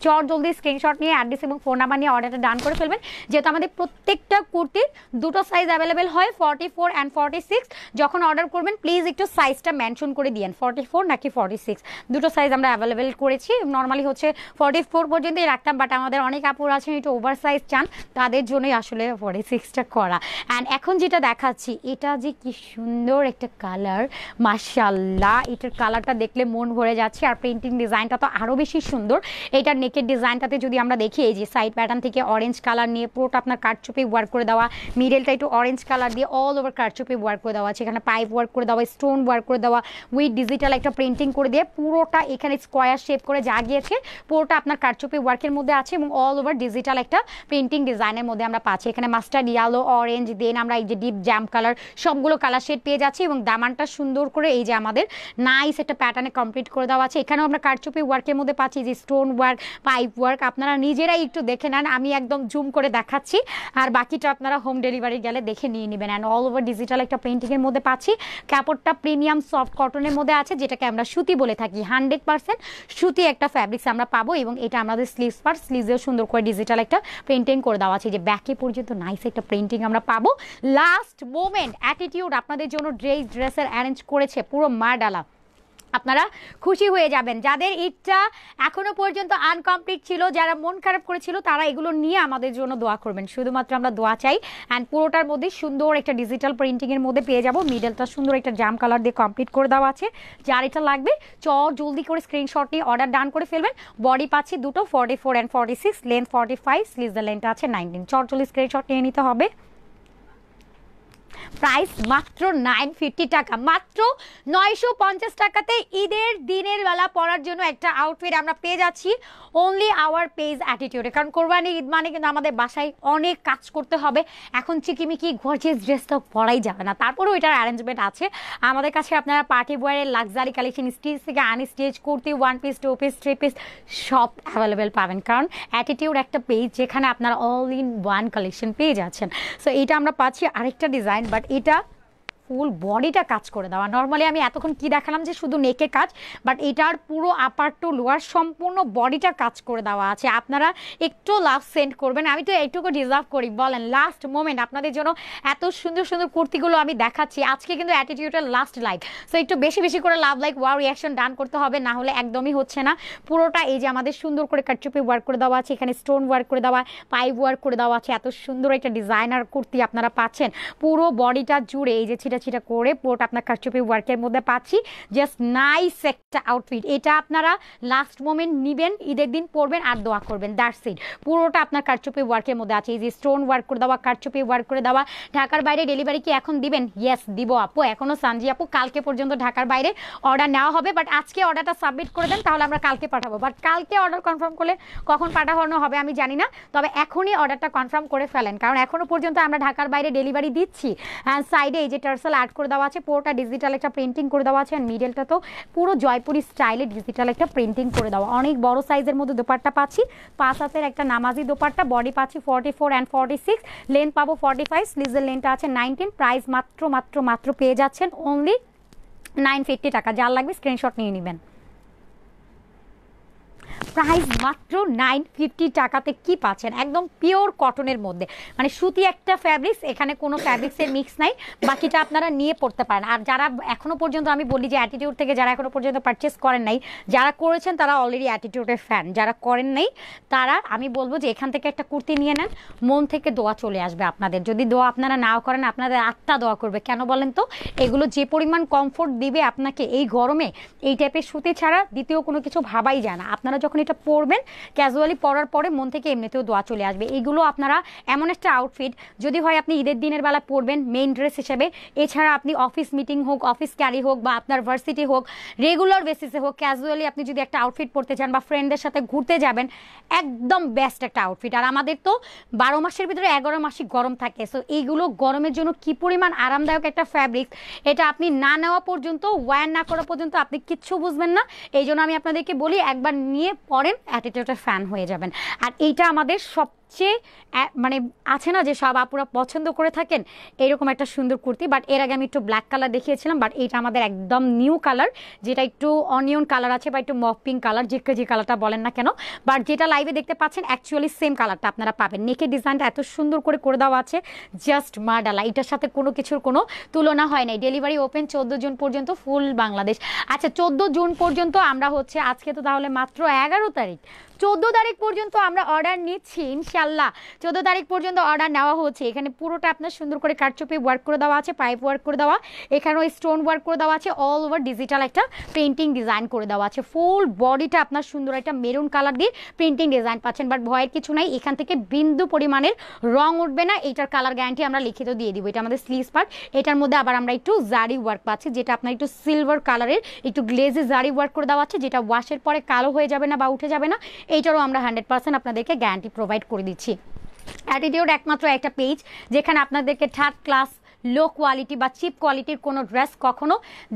[SPEAKER 1] চট জলদি স্ক্রিনশট নিয়ে অ্যাড্রেস এবং ফোন নাম্বার নিয়ে অর্ডারটা ডান করে ফেলবেন। যেহেতু আমাদের প্রত্যেকটা কুর্তির দুটো সাইজ অ্যাভেলেবেল হয়, 44 অ্যান্ড 46। যখন অর্ডার করবেন প্লিজ একটু সাইজটা মেনশন করে দিয়েন 44 নাকি 46, দুটো সাইজ আমরা অ্যাভেলেবেল করেছি। নর্মালি হচ্ছে 44 পর্যন্তই রাখতাম, বাট আমাদের অনেক আপুর আছেন একটু ওভার সাইজ চান, তাদের জন্যই আসলে 46টা করা। অ্যান্ড এখন যেটা দেখাচ্ছি এটা যে কি সুন্দর একটা কালার মাশাআল্লাহ, এটার কালারটা দেখলে মন ভরে যাচ্ছে। আর প্রিন্টিং ডিজাইনটা তো আরও বেশি সুন্দর। এটার নেকের ডিজাইনটাতে যদি আমরা দেখি, এই যে সাইড প্যাটার্ন থেকে অরেঞ্জ কালার নিয়ে পুরোটা আপনার কারচুপি ওয়ার্ক করে দেওয়া, মিডলটা একটু অরেঞ্জ কালার দিয়ে অল ওভার কারচুপি ওয়ার্ক করে দেওয়া আছে। এখানে পাইপ ওয়ার্ক করে দেওয়া, স্টোন ওয়ার্ক করে দেওয়া, উইথ ডিজিটাল একটা প্রিন্টিং করে দিয়ে পুরোটা এখানে স্কোয়ার শেপ করে যা গিয়েছে পুরোটা আপনার কারচুপি ওয়ার্কের মধ্যে আছে এবং অল ওভার ডিজিটাল একটা প্রিন্টিং ডিজাইনের মধ্যে আমরা পাচ্ছি। এখানে মাস্টার্ড, ইয়েলো, অরেঞ্জ, দেন আমরা এই যে ডিপ জ্যাম কালার সবগুলো কালার শেড পেয়ে যাচ্ছি। এবং দামানটা সুন্দর করে এই যে আমাদের নাইস একটা প্যাটার্নে কমপ্লিট করে দেওয়া আছে। এখানেও আমরা কারচুপি ওয়ার্কের মধ্যে পাচ্ছি যে স্টোন ওয়ার্ক, পাইপ ওয়ার্ক। আপনারা নিজেরাই একটু দেখে নেন, আমি একদম জুম করে দেখাচ্ছি, আর বাকিটা আপনারা হোম ডেলিভারি গেলে দেখে নিয়ে নেবেন। অ্যান্ড অল ওভার ডিজিটাল একটা প্রিন্টিংয়ের মধ্যে পাচ্ছি। কাপড়টা প্রিমিয়াম সফট কটনের মধ্যে আছে, যেটাকে আমরা সুতি বলে থাকি। 100% সুতি একটা ফ্যাব্রিক্স আমরা পাবো। এবং এটা আমাদের স্লিভস পার্ট, স্লিভসেও সুন্দর করে ডিজিটাল একটা প্রিন্টিং করে দেওয়া আছে, যে ব্যাকে পর্যন্ত নাইস একটা প্রিন্টিং আমরা পাবো। লাস্ট মোমেন্ট অ্যাটিটিউড আপনাদের জন্য ড্রেসের অ্যারেঞ্জ করেছে পুরো মারডালা, আপনারা খুশি হয়ে যাবেন। যাদের ইচ্ছা এখনো পর্যন্ত আনকমপ্লিট ছিল, যারা মন খারাপ করেছিল, তারা এগুলো নিয়ে আমাদের জন্য দোয়া করবেন। শুধুমাত্র আমরা দোয়া চাই। অ্যান্ড পুরোটার মধ্যে সুন্দর একটা ডিজিটাল প্রিন্টিংয়ের মধ্যে পেয়ে যাবো। মিডলটা সুন্দর একটা জাম কালার দিয়ে কমপ্লিট করে দেওয়া আছে। যার এটা লাগবে জলদি করে স্ক্রিনশট নিয়ে অর্ডার ডান করে ফেলবেন। বডি পাচ্ছি দুটো 44 অ্যান্ড 46, লেন্থ 45, স্লিভসের লেন্থটা আছে 19। জলদি স্ক্রিনশট নিয়ে নিতে হবে। প্রাইস মাত্র 950 টাকা, মাত্র 950 টাকাতে ঈদের দিনের বেলা পরার জন্য একটা আউটফিট আমরা পেয়ে যাচ্ছি অনলি আওয়ার পেজ অ্যাটিটিউডে। কারণ কোরবানি ঈদ মানে কিন্তু আমাদের বাসায় অনেক কাজ করতে হবে, এখন চিকিমিকি গর্জিয়াস ড্রেস তো পরাই যাবে না, তারপরেও এটার অ্যারেঞ্জমেন্ট আছে আমাদের কাছে। আপনারা পার্টি ওয়্যারের লাক্সারি কালেকশন, স্টিচ থেকে unstitch, kurti, 1 piece, 2 piece, 3 piece সব অ্যাভেলেবেল পাবেন। কারণ অ্যাটিটিউড একটা পেজ যেখানে আপনারা অল ইন ওয়ান কালেকশন পেয়ে যাচ্ছেন। সো এইটা আমরা পাচ্ছি আরেকটা ডিজাইন, বাট এটা ফুল বডিটা কাজ করে দেওয়া। নর্মালি আমি এতক্ষণ কি দেখালাম যে শুধু নেকে কাজ, বাট এটার পুরো আপার টু লোয়ার সম্পূর্ণ বডিটা কাজ করে দেওয়া আছে। আপনারা একটু লাভ সেন্ড করবেন, আমি তো এইটুকু ডিজার্ভ করি বলেন। লাস্ট মোমেন্ট আপনাদের জন্য এত সুন্দর সুন্দর কুর্তিগুলো আমি দেখাচ্ছি। আজকে কিন্তু অ্যাটিটিউডের লাস্ট লাইভ, সো একটু বেশি বেশি করে লাভ, লাইক, ওয়াও, রিয়াকশন ডান করতে হবে, না হলে একদমই হচ্ছে না। পুরোটা এই যে আমাদের সুন্দর করে কাটচুপি ওয়ার্ক করে দেওয়া আছে, এখানে স্টোন ওয়ার্ক করে দেওয়া, পাইপ ওয়ার্ক করে দেওয়া আছে। এত সুন্দর একটা ডিজাইনার কুর্তি আপনারা পাচ্ছেন পুরো বডিটা জুড়ে, এই যে ছিটা ছিটা করে পুরোটা আপনার কাটচুপি ওয়ার্কের মধ্যে পাচ্ছি। জাস্ট নাইস একটা আউটফিট। এটা আপনারা লাস্ট মোমেন্ট নিবেন, ঈদের দিন পরবেন আর দোয়া করবেন, দ্যাটস ইট। পুরোটা আপনার কাটচুপি ওয়ার্কের মধ্যে আছে, এই যে স্টোন ওয়ার্ক করে দেওয়া, কাটচুপি ওয়ার্ক করে দেওয়া। ঢাকার বাইরে ডেলিভারি কি এখন দিবেন? ইয়েস দিব আপু, এখনো সানজি আপু কালকে পর্যন্ত ঢাকার বাইরে অর্ডার নেওয়া হবে, বাট আজকে অর্ডারটা সাবমিট করে দেন, তাহলে আমরা কালকে পাঠাবো। বাট কালকে অর্ডার কনফার্ম করলে কখন পাঠানো হবে আমি জানি না, তবে এখনই অর্ডারটা কনফার্ম করে ফেলেন, কারণ এখনো পর্যন্ত আমরা ঢাকার বাইরে ডেলিভারি দিচ্ছি। অ্যান্ড সাইডে এই যে টার্সেল অ্যাড করে দেওয়া আছে, পুরোটা ডিজিটাল একটা প্রিন্টিং করে দেওয়া আছে, অ্যান্ড মিডলটা তো পুরো জয়পুরি স্টাইলে ডিজিটাল একটা প্রিন্টিং করে দেওয়া। অনেক বড় সাইজের মধ্যে দোপাট্টা পাচ্ছি, 5 হাতের একটা নামাজি দোপাট্টা, বডি পাচ্ছি 44 অ্যান্ড 46, লেন্থ পাবো 45, স্লিভের লেন্থটা আছে 19। প্রাইস মাত্র মাত্র মাত্র পেয়ে যাচ্ছেন অনলি 950 টাকা। যার লাগবে স্ক্রিনশট নিয়ে নেবেন। প্রাইস মাত্র 950 টাকাতে কি পাচ্ছেন? একদম পিওর কটনের মধ্যে, মানে সুতি একটা ফ্যাব্রিক্স, এখানে কোনো ফ্যাব্রিক্সের মিক্স নাই, বাকিটা আপনারা নিয়ে পড়তে পারেন। আর যারা এখনো পর্যন্ত, আমি বলি যে অ্যাটিটিউড থেকে যারা এখনো পর্যন্ত পারচেস করেন নাই, যারা করেছেন তারা অলরেডি অ্যাটিটিউডের ফ্যান, যারা করেন নাই তারা আমি বলবো যে এখান থেকে একটা কুর্তি নিয়ে নেন, মন থেকে দোয়া চলে আসবে আপনাদের। যদি দোয়া আপনারা নাও করেন, আপনাদের আত্মা দোয়া করবে। কেন বলেন তো? এগুলো যে পরিমাণ কমফোর্ট দিবে আপনাকে এই গরমে, এই টাইপের সুতি ছাড়া দ্বিতীয় কোনো কিছু ভাবাই যায় না। আপনারা যখন এটা পরবেন, ক্যাজুয়ালি পরার পরে মন থেকে এমনিতেও দোয়া চলে আসবে। এইগুলো আপনারা এমন একটা আউটফিট, যদি হয় আপনি ঈদের দিনের বেলা পরবেন মেইন ড্রেস হিসেবে, এছাড়া আপনি অফিস মিটিং হোক, অফিস ক্যারি হোক, বা আপনার ভার্সিটি হোক, রেগুলার বেসিসে হোক, ক্যাজুয়ালি আপনি যদি একটা আউটফিট পরতে চান বা ফ্রেন্ডদের সাথে ঘুরতে যাবেন, একদম বেস্ট একটা আউটফিট। আর আমাদের তো 12 মাসের ভিতরে 11 মাসই গরম থাকে, সো এইগুলো গরমের জন্য কি পরিমাণ আরামদায়ক একটা ফ্যাব্রিক, এটা আপনি না নেওয়া পর্যন্ত, ওয়্যার না করা পর্যন্ত আপনি কিচ্ছু বুঝবেন না। এই জন্য আমি আপনাদেরকে বলি, একবার নিয়ে পরেন, অ্যাটিটিউডের ফ্যান হয়ে যাবেন। আর এইটা আমাদের সবচেয়ে মানে আছে না যে সব আপুরা পছন্দ করে থাকেন এরকম একটা সুন্দর কুর্তি। বাট এর আগে আমি একটু ব্ল্যাক কালার দেখিয়েছিলাম, বাট এইটা আমাদের একদম নিউ কালার, যেটা একটু অনিয়ন কালার আছে বা একটু মফ পিঙ্ক কালার, যে কালারটা বলেন না কেন, বাট যেটা লাইভে দেখতে পাচ্ছেন অ্যাকচুয়ালি সেম কালারটা আপনারা পাবেন। নেকের ডিজাইনটা এত সুন্দর করে দেওয়া আছে, জাস্ট মার্ডালা। এটার সাথে কোনো কিছুর কোনো তুলনা হয় নাই। ডেলিভারি ওপেন 14 জুন পর্যন্ত ফুল বাংলাদেশ। আচ্ছা 14 জুন পর্যন্ত আমরা হচ্ছে, আজকে তো তাহলে মাত্র 11 তারিখ, 14 তারিখ পর্যন্ত আমরা অর্ডার নিচ্ছি ইনশাল্লাহ। 14 তারিখ পর্যন্ত অর্ডার নেওয়া হচ্ছে। এখানে পুরোটা আপনার সুন্দর করে কাটচুপি ওয়ার্ক করে দেওয়া আছে, পাইপ ওয়ার্ক করে দেওয়া, এখানেও স্টোন ওয়ার্ক করে দেওয়া আছে, অল ওভার ডিজিটাল একটা প্রিন্টিং ডিজাইন করে দেওয়া আছে। ফুল বডিটা আপনার সুন্দর একটা মেরুন কালার দিয়ে প্রিন্টিং ডিজাইন পাচ্ছেন, বাট ভয়ের কিছু নাই, এখান থেকে বিন্দু পরিমাণের রং উঠবে না। এটার কালার গ্যারান্টি আমরা লিখিত দিয়ে দিব। এটা আমাদের স্লিভস পার্ট, এটার মধ্যে আবার আমরা একটু জারি ওয়ার্ক পাচ্ছি, যেটা আপনার একটু সিলভার কালারের একটু গ্লেজে জারি ওয়ার্ক করে দেওয়া আছে, যেটা ওয়াশের পরে কালো হয়ে যাবে না বা উঠে যাবে না। এইটারও আমরা 100% আপনাদেরকে গ্যারান্টি প্রোভাইড করে দিচ্ছি। অ্যাটিটিউড একমাত্র একটা পেজ যেখানে আপনাদেরকে থার্ড ক্লাস, লো কোয়ালিটি বা চিপ কোয়ালিটির কোনো ড্রেস কখনো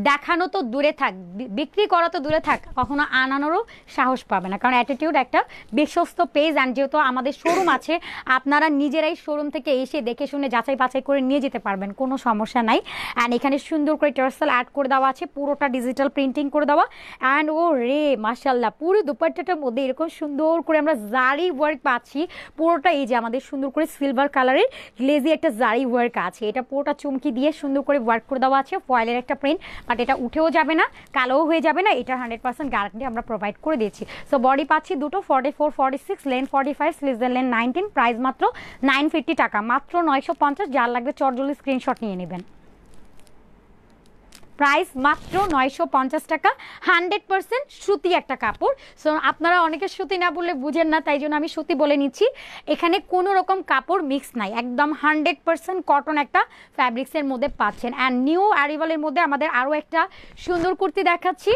[SPEAKER 1] দেখানো তো দূরে থাক, বিক্রি করা তো দূরে থাক, কখনো আনানোরও সাহস পাবে না, কারণ অ্যাটিটিউড একটা বিশ্বস্ত পেজ। অ্যান্ড যেহেতু আমাদের শোরুম আছে, আপনারা নিজেরাই শোরুম থেকে এসে দেখে শুনে যাচাই বাছাই করে নিয়ে যেতে পারবেন, কোনো সমস্যা নাই। অ্যান্ড এখানে সুন্দর করে টার্সেল অ্যাড করে দেওয়া আছে, পুরোটা ডিজিটাল প্রিন্টিং করে দেওয়া। অ্যান্ড ও রে মাশাল্লাহ, পুরো দুপাট্টাটার মধ্যে এরকম সুন্দর করে আমরা জারি ওয়ার্ক পাচ্ছি। পুরোটা এই যে আমাদের সুন্দর করে সিলভার কালারের গ্লেজি একটা জারি ওয়ার্ক আছে, এটা পুরোটা চুমকি দিয়ে সুন্দর করে ওয়ার্ক করে দেওয়া আছে, ফয়েলের একটা প্রিন্ট, বাট এটা উঠেও যাবে না, কালোও হয়ে যাবে না, এটা 100% গ্যারান্টি আমরা প্রোভাইড করে দিয়েছি। সো বডি পাচ্ছি দুটো 44, 46, লেন্থ 45, স্লিভসের লেন্থ 19, প্রাইস মাত্র 950 টাকা, মাত্র 950। যার লাগবে চটজলদি স্ক্রিনশট নিয়ে নেবেন। প্রাইস মাত্র 950 টাকা, 100% সুতি একটা কাপড়। সো আপনারা অনেকে সুতি না বললে বুঝেন না, তাই জন্য আমি সুতি বলে নিচ্ছি। এখানে কোনো রকম কাপড় মিক্স নাই, একদম 100% কটন একটা ফ্যাব্রিক্সের মধ্যে পাচ্ছেন। অ্যান্ড নিউ অ্যারিভালের মধ্যে আমাদের আরও একটা সুন্দর কুর্তি দেখাচ্ছি।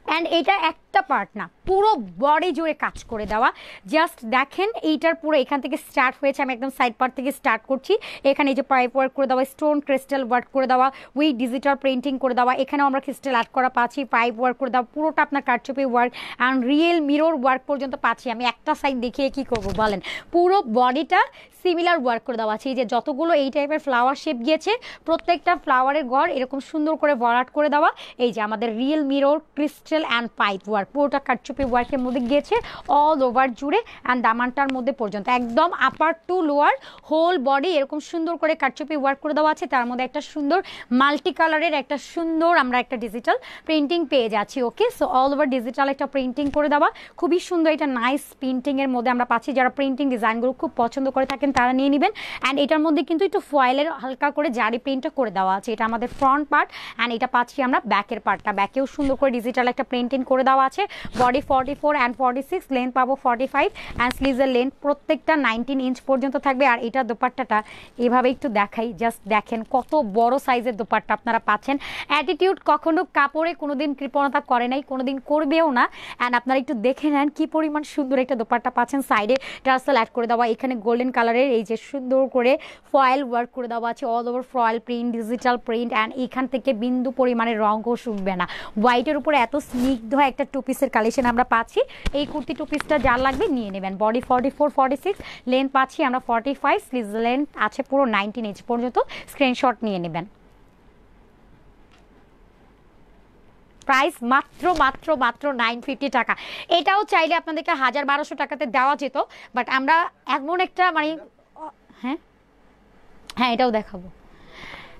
[SPEAKER 1] অ্যান্ড এটা একটা পার্ট না, পুরো বডি জুড়ে কাজ করে দেওয়া। জাস্ট দেখেন এইটার পুরো এখান থেকে স্টার্ট হয়েছে, আমি একদম সাইড পার্ট থেকে স্টার্ট করছি। এখানে এই যে পাইপ ওয়ার্ক করে দেওয়া, স্টোন ক্রিস্টাল ওয়ার্ক করে দেওয়া, উইথ ডিজিটাল প্রিন্টিং করে দেওয়া, এখানেও আমরা ক্রিস্টাল অ্যাড করা পাচ্ছি, পাইপ ওয়ার্ক করে দেওয়া, পুরোটা আপনার কারচুপি work and real mirror work পর্যন্ত পাচ্ছি। আমি একটা সাইড দেখিয়ে কি করব বলেন, পুরো বডিটা সিমিলার ওয়ার্ক করে দেওয়া আছে। এই যে যতগুলো এই টাইপের ফ্লাওয়ার শেপ গিয়েছে, প্রত্যেকটা ফ্লাওয়ারের ঘর এরকম সুন্দর করে ভরাট করে দেওয়া। এই যে আমাদের real mirror crystal and pipe work, পুরোটা কারচুপি ওয়ার্কের মধ্যে গিয়েছে অল ওভার জুড়ে অ্যান্ড দামানটার মধ্যে পর্যন্ত একদম আপার টু লোয়ার হোল বডি এরকম সুন্দর করে কারচুপি ওয়ার্ক করে দেওয়া আছে। তার মধ্যে একটা সুন্দর মাল্টি কালারের একটা সুন্দর আমরা একটা ডিজিটাল প্রিন্টিং পেয়ে যাচ্ছি। ওকে, সো অল ওভার ডিজিটাল একটা প্রিন্টিং করে দেওয়া, খুবই সুন্দর এটা নাইস প্রিন্টিং এর মধ্যে আমরা পাচ্ছি। যারা প্রিন্টিং ডিজাইনগুলো খুব পছন্দ করে থাকেন তারা নিয়ে নেবেন। অ্যান্ড এটার মধ্যে কিন্তু একটু ফয়েলের হালকা করে জারি প্রিন্টটা করে দেওয়া আছে। এটা আমাদের ফ্রন্ট পার্ট অ্যান্ড এটা পাচ্ছি আমরা ব্যাকের পার্টটা, ব্যাকেও সুন্দর করে ডিজিটাল একটা প্রিন্টিং করে দেওয়া আছে। বডি 44 অ্যান্ড 46, লেন্থ পাবো 45 অ্যান্ড স্লিভসের লেন্থ প্রত্যেকটা 19 ইঞ্চ পর্যন্ত থাকবে। আর এটা দোপাট্টাটা এভাবে একটু দেখাই, জাস্ট দেখেন কত বড় সাইজের দোপাট্টা আপনারা পাচ্ছেন। অ্যাটিটিউড কখনো কাপড়ে কোনোদিন কৃপণতা করে নাই, কোনোদিন করবেও না। অ্যান্ড আপনারা একটু দেখে নেন কি পরিমাণ সুন্দর একটা দোপাট্টা পাচ্ছেন। সাইডে টার্সেল অ্যাড করে দেওয়া, এখানে গোল্ডেন কালারের এই যে সুন্দর করে ফয়েল ওয়ার্ক করে দেওয়া আছে, all over foil print, digital print and এখান থেকে বিন্দু পরিমাণে রঙও শুকবে না। হোয়াইটের উপরে এত স্নিগ্ধ একটা টু পিসের কালেকশন আমরা পাচ্ছি। এই কুর্তি টু পিসটা যার লাগবে নিয়ে নেবেন। বডি 44 46, লেন্থ পাচ্ছি আমরা 45, স্লিভস লেন্থ আছে পুরো 19 ইঞ্চ পর্যন্ত। স্ক্রিনশট নিয়ে নেবেন। প্রাইস মাত্র মাত্র মাত্র 950 টাকা। এটাও চাইলে আপনাদেরকে 1200 টাকাতে দেওয়া যেত, বাট আমরা এমন একটা মানে হ্যাঁ হ্যাঁ এটাও দেখাবো।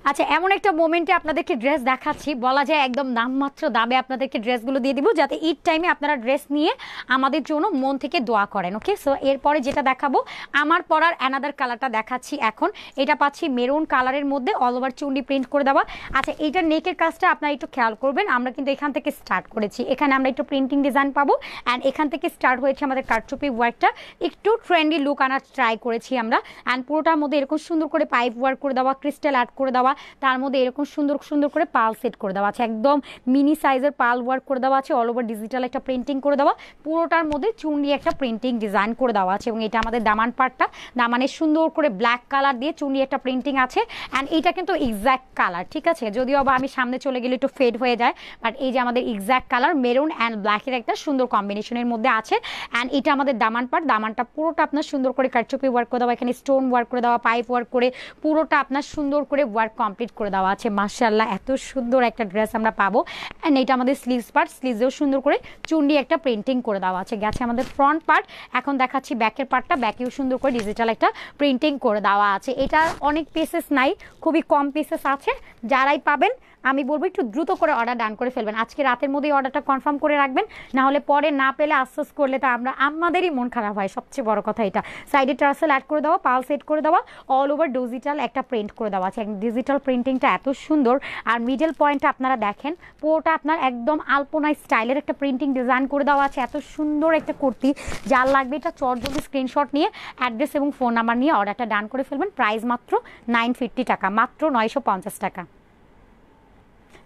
[SPEAKER 1] আচ্ছা, এমন একটা মোমেন্টে আপনাদেরকে ড্রেস দেখাচ্ছি, বলা যায় একদম নামমাত্র দামে আপনাদেরকে ড্রেসগুলো দিয়ে দিব, যাতে ঈদ টাইমে আপনারা ড্রেস নিয়ে আমাদের জন্য মন থেকে দোয়া করেন। ওকে, সো এরপরে যেটা দেখাবো আমার পরার অ্যানাদার কালারটা দেখাচ্ছি এখন। এটা পাচ্ছি মেরুন কালারের মধ্যে অল ওভার চুন্ডি প্রিন্ট করে দেওয়া। আচ্ছা, এইটার নেকের কাজটা আপনারা একটু খেয়াল করবেন, আমরা কিন্তু এখান থেকে স্টার্ট করেছি, এখানে আমরা একটু প্রিন্টিং ডিজাইন পাবো অ্যান্ড এখান থেকে স্টার্ট হয়েছে আমাদের কারচুপি ওয়ার্কটা। একটু ট্রেন্ডি লুক আনার ট্রাই করেছি আমরা। অ্যান্ড পুরোটার মধ্যে এরকম সুন্দর করে পাইপ ওয়ার্ক করে দেওয়া, ক্রিস্টাল অ্যাড করে দেওয়া, তার মধ্যে এরকম সুন্দর সুন্দর করে পাল সেট করে দেওয়া আছে, একদম মিনি সাইজের পাল ওয়ার্ক করে দেওয়া আছে, অল ওভার ডিজিটাল একটা প্রিন্টিং করে দেওয়া, পুরোটার মধ্যে চুন্ডি একটা প্রিন্টিং ডিজাইন করে দেওয়া আছে। এবং এটা আমাদের দামান পার্টটা, দামানের সুন্দর করে ব্ল্যাক কালার দিয়ে চুন্ডি একটা প্রিন্টিং আছে। অ্যান্ড এইটা কিন্তু এক্স্যাক্ট কালার, ঠিক আছে, যদিও বা আমি সামনে চলে গেলে একটু ফেড হয়ে যায়, বাট এই যে আমাদের এক্স্যাক্ট কালার মেরুন অ্যান্ড ব্ল্যাকের একটা সুন্দর কম্বিনেশনের মধ্যে আছে। অ্যান্ড এটা আমাদের দামান পার্ট, দামানটা পুরোটা আপনার সুন্দর করে কারচুপি ওয়ার্ক করে দেওয়া, এখানে স্টোন ওয়ার্ক করে দেওয়া, পাইপ ওয়ার্ক করে পুরোটা আপনার সুন্দর করে ওয়ার্ক কমপ্লিট করে দেওয়া আছে। মাশাআল্লাহ, এত সুন্দর একটা ড্রেস আমরা পাবো। অ্যান্ড এটা আমাদের স্লিভস পার্ট, স্লিভসেও সুন্দর করে চুন্ডি একটা প্রিন্টিং করে দেওয়া আছে। গেছে আমাদের ফ্রন্ট পার্ট, এখন দেখাচ্ছি ব্যাকের পার্টটা, ব্যাকেও সুন্দর করে ডিজিটাল একটা প্রিন্টিং করে দেওয়া আছে। এটা অনেক পিসেস নাই, খুবই কম পিসেস আছে। যারাই পাবেন আমি বলবো একটু দ্রুত করে অর্ডার ডান করে ফেলবেন, আজকে রাতের মধ্যেই অর্ডারটা কনফার্ম করে রাখবেন, না হলে পরে না পেলে আফসোস করলে তো আমাদেরই মন খারাপ হয়, সবচেয়ে বড় কথা এটা। সাইডে টার্সেল অ্যাড করে দেওয়া, পাল সেট করে দেওয়া, অল ওভার ডিজিটাল একটা প্রিন্ট করে দেওয়া আছে। ডিজিটাল প্রিন্টিংটা এত সুন্দর, আর মিডল পয়েন্টটা আপনারা দেখেন পুরোটা আপনার একদম আলপনা স্টাইলের একটা প্রিন্টিং ডিজাইন করে দেওয়া আছে। এত সুন্দর একটা কুর্তি, যার লাগবে এটা চটজলদি স্ক্রিনশট নিয়ে অ্যাড্রেস এবং ফোন নাম্বার নিয়ে অর্ডারটা ডান করে ফেলবেন। প্রাইস মাত্র 950 টাকা, মাত্র 950 টাকা।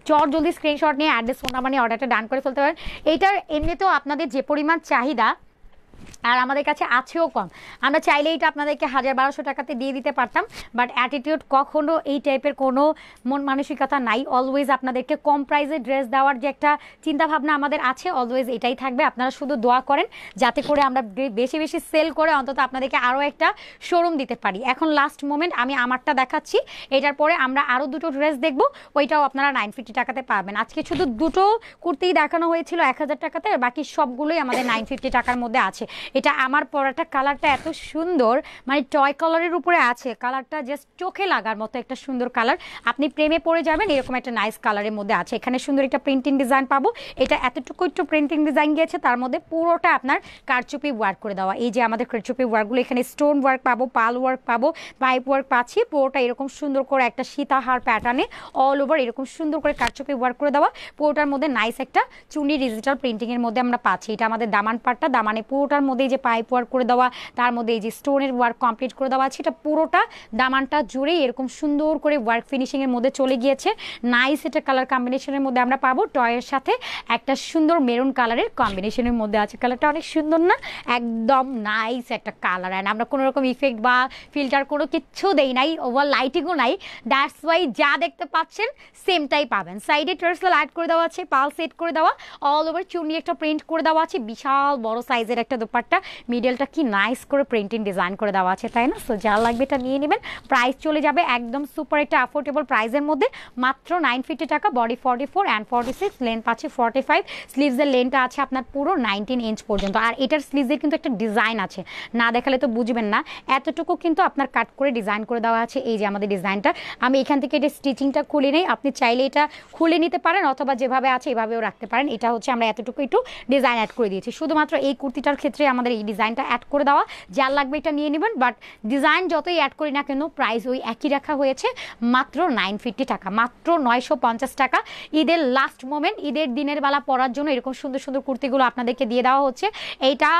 [SPEAKER 1] জলদি স্ক্রিনশট নিয়ে অ্যাড্রেস ফোন নাম্বার নিয়ে অর্ডারটা ডান করে ফেলতে পারেন। এইটার এমনিতেও আপনাদের যে পরিমাণ চাহিদা আর আমাদের কাছে আছেও কম, আমরা চাইলে এটা আপনাদেরকে 1200 টাকাতে দিয়ে দিতে পারতাম, বাট অ্যাটিটিউড কখনো এই টাইপের কোনো মন মানসিকতা নাই। অলওয়েজ আপনাদেরকে কম প্রাইসে ড্রেস দেওয়ার যে একটা চিন্তাভাবনা আমাদের আছে, অলওয়েজ এটাই থাকবে। আপনারা শুধু দোয়া করেন যাতে করে আমরা বেশি বেশি সেল করে অন্তত আপনাদেরকে আরও একটা শোরুম দিতে পারি। এখন লাস্ট মোমেন্ট আমি আমারটা দেখাচ্ছি, এটার পরে আমরা আরও দুটো ড্রেস দেখবো, ওইটাও আপনারা 950 টাকাতে পাবেন। আজকে শুধু দুটো কুর্তিই দেখানো হয়েছিল 1000 টাকাতে, আর বাকি সবগুলোই আমাদের 950 টাকার মধ্যে আছে। এটা আমার পরাটা কালারটা এত সুন্দর, মানে টয় কালারের উপরে আছে, কালারটা জাস্ট চোখে লাগার মতো একটা সুন্দর কালার, আপনি প্রেমে পড়ে যাবেন, এরকম একটা নাইস কালারের মধ্যে আছে। এখানে সুন্দর একটা প্রিন্টিং ডিজাইন পাবো, এটা এতটুকু একটু প্রিন্টিং ডিজাইন গিয়েছে, তার মধ্যে পুরোটা আপনার কারচুপি ওয়ার্ক করে দেওয়া। এই যে আমাদের কারচুপি ওয়ার্কগুলো, এখানে স্টোন ওয়ার্ক পাবো, পাল ওয়ার্ক পাবো, পাইপ ওয়ার্ক পাচ্ছি, পুরোটা এরকম সুন্দর করে একটা সীতাহার প্যাটার্নে অল ওভার এরকম সুন্দর করে কারচুপি ওয়ার্ক করে দেওয়া, পুরোটার মধ্যে নাইস একটা চুনি ডিজিটাল প্রিন্টিং এর মধ্যে আমরা পাচ্ছি। এটা আমাদের দামান পাটটা, দামানে পুরোটার মধ্যে মধ্যে এই যে পাইপ ওয়ার্ক করে দেওয়া, তার মধ্যে এই যে স্টোনের ওয়ার্ক কমপ্লিট করে দেওয়া আছে। এটা পুরোটা দামানটা জুড়ে এরকম সুন্দর করে ওয়ার্ক ফিনিশিংয়ের মধ্যে চলে গিয়েছে। নাইস এটা কালার কম্বিনেশনের মধ্যে আমরা পাবো। টয়ের সাথে একটা সুন্দর মেরুন কালারের কম্বিনেশনের মধ্যে আছে। কালারটা অনেক সুন্দর না? একদম নাইস একটা কালার। অ্যান্ড আমরা কোনো রকম ইফেক্ট বা ফিল্টার কোনো কিচ্ছু দেই নাই, ওভার লাইটিংও নাই। দ্যাটস ওয়াই যা দেখতে পাচ্ছেন সেমটাই পাবেন। সাইডে টার্সেল অ্যাড করে দেওয়া আছে, পাল সেট করে দেওয়া, অল ওভার চুন্নি একটা প্রিন্ট করে দেওয়া আছে। বিশাল বড় সাইজের একটা দোপাট্টা, মিডলটা কি নাইস করে প্রিন্টিং ডিজাইন করে দেওয়া আছে, তাই না? সো যা লাগবে এটা নিয়ে নেবেন। প্রাইস চলে যাবে একদম সুপার একটা অ্যাফোর্ডেবল প্রাইসের মধ্যে, মাত্র 950 টাকা। বডি 44 অ্যান্ড 46, লেন্থ আছে 45, স্লিভসের লেন্থটা আছে আপনার পুরো 19 ইঞ্চ পর্যন্ত। আর এটার স্লিভসের কিন্তু একটা ডিজাইন আছে, না দেখালে তো বুঝবেন না। এতটুকু কিন্তু আপনার কাট করে ডিজাইন করে দেওয়া আছে। এই যে আমাদের ডিজাইনটা, আমি এখান থেকে এটা স্টিচিংটা খুলে নেই, আপনি চাইলে এটা খুলে নিতে পারেন অথবা যেভাবে আছে এভাবেও রাখতে পারেন। এটা হচ্ছে আমরা এতটুকু একটু ডিজাইন অ্যাড করে দিয়েছি, শুধুমাত্র এই কুর্তিটার ক্ষেত্রে আমাদের এই ডিজাইনটা অ্যাড করে দেওয়া। যার লাগবে এটা নিয়ে নেবেন, বাট ডিজাইন যতই অ্যাড করি না কেন প্রাইস ওই একই রাখা হয়েছে, মাত্র 950 টাকা, মাত্র 950 টাকা। ঈদের লাস্ট মোমেন্ট, ঈদের দিনের বেলা পরার জন্য এরকম সুন্দর সুন্দর কুর্তিগুলো আপনাদেরকে দিয়ে দেওয়া হচ্ছে। এইটা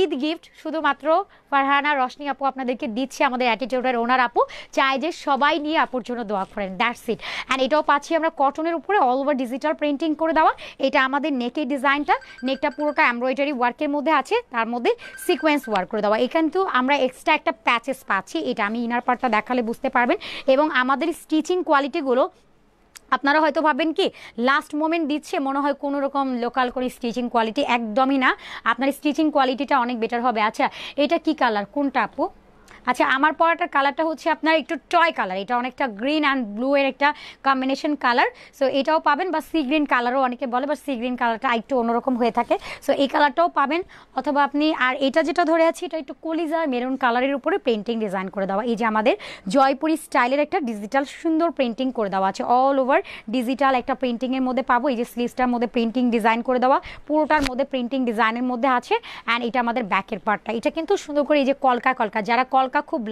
[SPEAKER 1] ঈদ গিফট শুধুমাত্র ফারহানা রশনি আপু আপনাদেরকে দিচ্ছে, আমাদের অ্যাটিটিউডের ওনার আপু চায় যে সবাই নিয়ে আপুর জন্য দোয়া করেন, দ্যাটস ইট। অ্যান্ড এটাও পাচ্ছি আমরা কটনের উপরে অল ওভার ডিজিটাল প্রিন্টিং করে দেওয়া। এটা আমাদের নেকের ডিজাইনটা, নেকটা পুরোটা এমব্রয়ডারি ওয়ার্কের মধ্যে আছে, তার মধ্যে সিকোয়েন্স ওয়ার্ক করে দেওয়া। এখানে তো আমরা এক্সট্রা একটা প্যাচেস পাচ্ছি, এটা আমি ইনার পার্টটা দেখালে বুঝতে পারবেন। এবং আমাদের স্টিচিং কোয়ালিটিগুলো আপনারা হয়তো ভাবেন কি লাস্ট মোমেন্ট দিচ্ছে, মনে হয় কোনো রকম লোকাল করে স্টিচিং কোয়ালিটি, একদমই না। আপনার স্টিচিং কোয়ালিটিটা অনেক বেটার হবে। আচ্ছা এটা কি কালার, কোনটা আপু? আচ্ছা আমার পরাটার কালারটা হচ্ছে আপনার একটু টয় কালার, এটা অনেকটা গ্রিন অ্যান্ড ব্লু এর একটা কম্বিনেশন কালার। সো এটাও পাবেন, বা সি গ্রিন কালারও অনেকে বলে, বা সি গ্রিন কালারটা একটু অন্যরকম হয়ে থাকে। সো এই কালারটাও পাবেন, অথবা আপনি আর এটা যেটা ধরে আছি এটা একটু কলিজা মেরুন কালারের উপরে পেন্টিং ডিজাইন করে দেওয়া। এই যে আমাদের জয়পুরি স্টাইলের একটা ডিজিটাল সুন্দর পেন্টিং করে দেওয়া আছে, অল ওভার ডিজিটাল একটা প্রিন্টিংয়ের মধ্যে পাবো। এই যে স্লিভসটার মধ্যে প্রিন্টিং ডিজাইন করে দেওয়া, পুরোটার মধ্যে প্রিন্টিং ডিজাইনের মধ্যে আছে। অ্যান্ড এটা আমাদের ব্যাকের পার্টটা, এটা কিন্তু সুন্দর করে এই যে কলকা কলকা, যারা কলকা খুব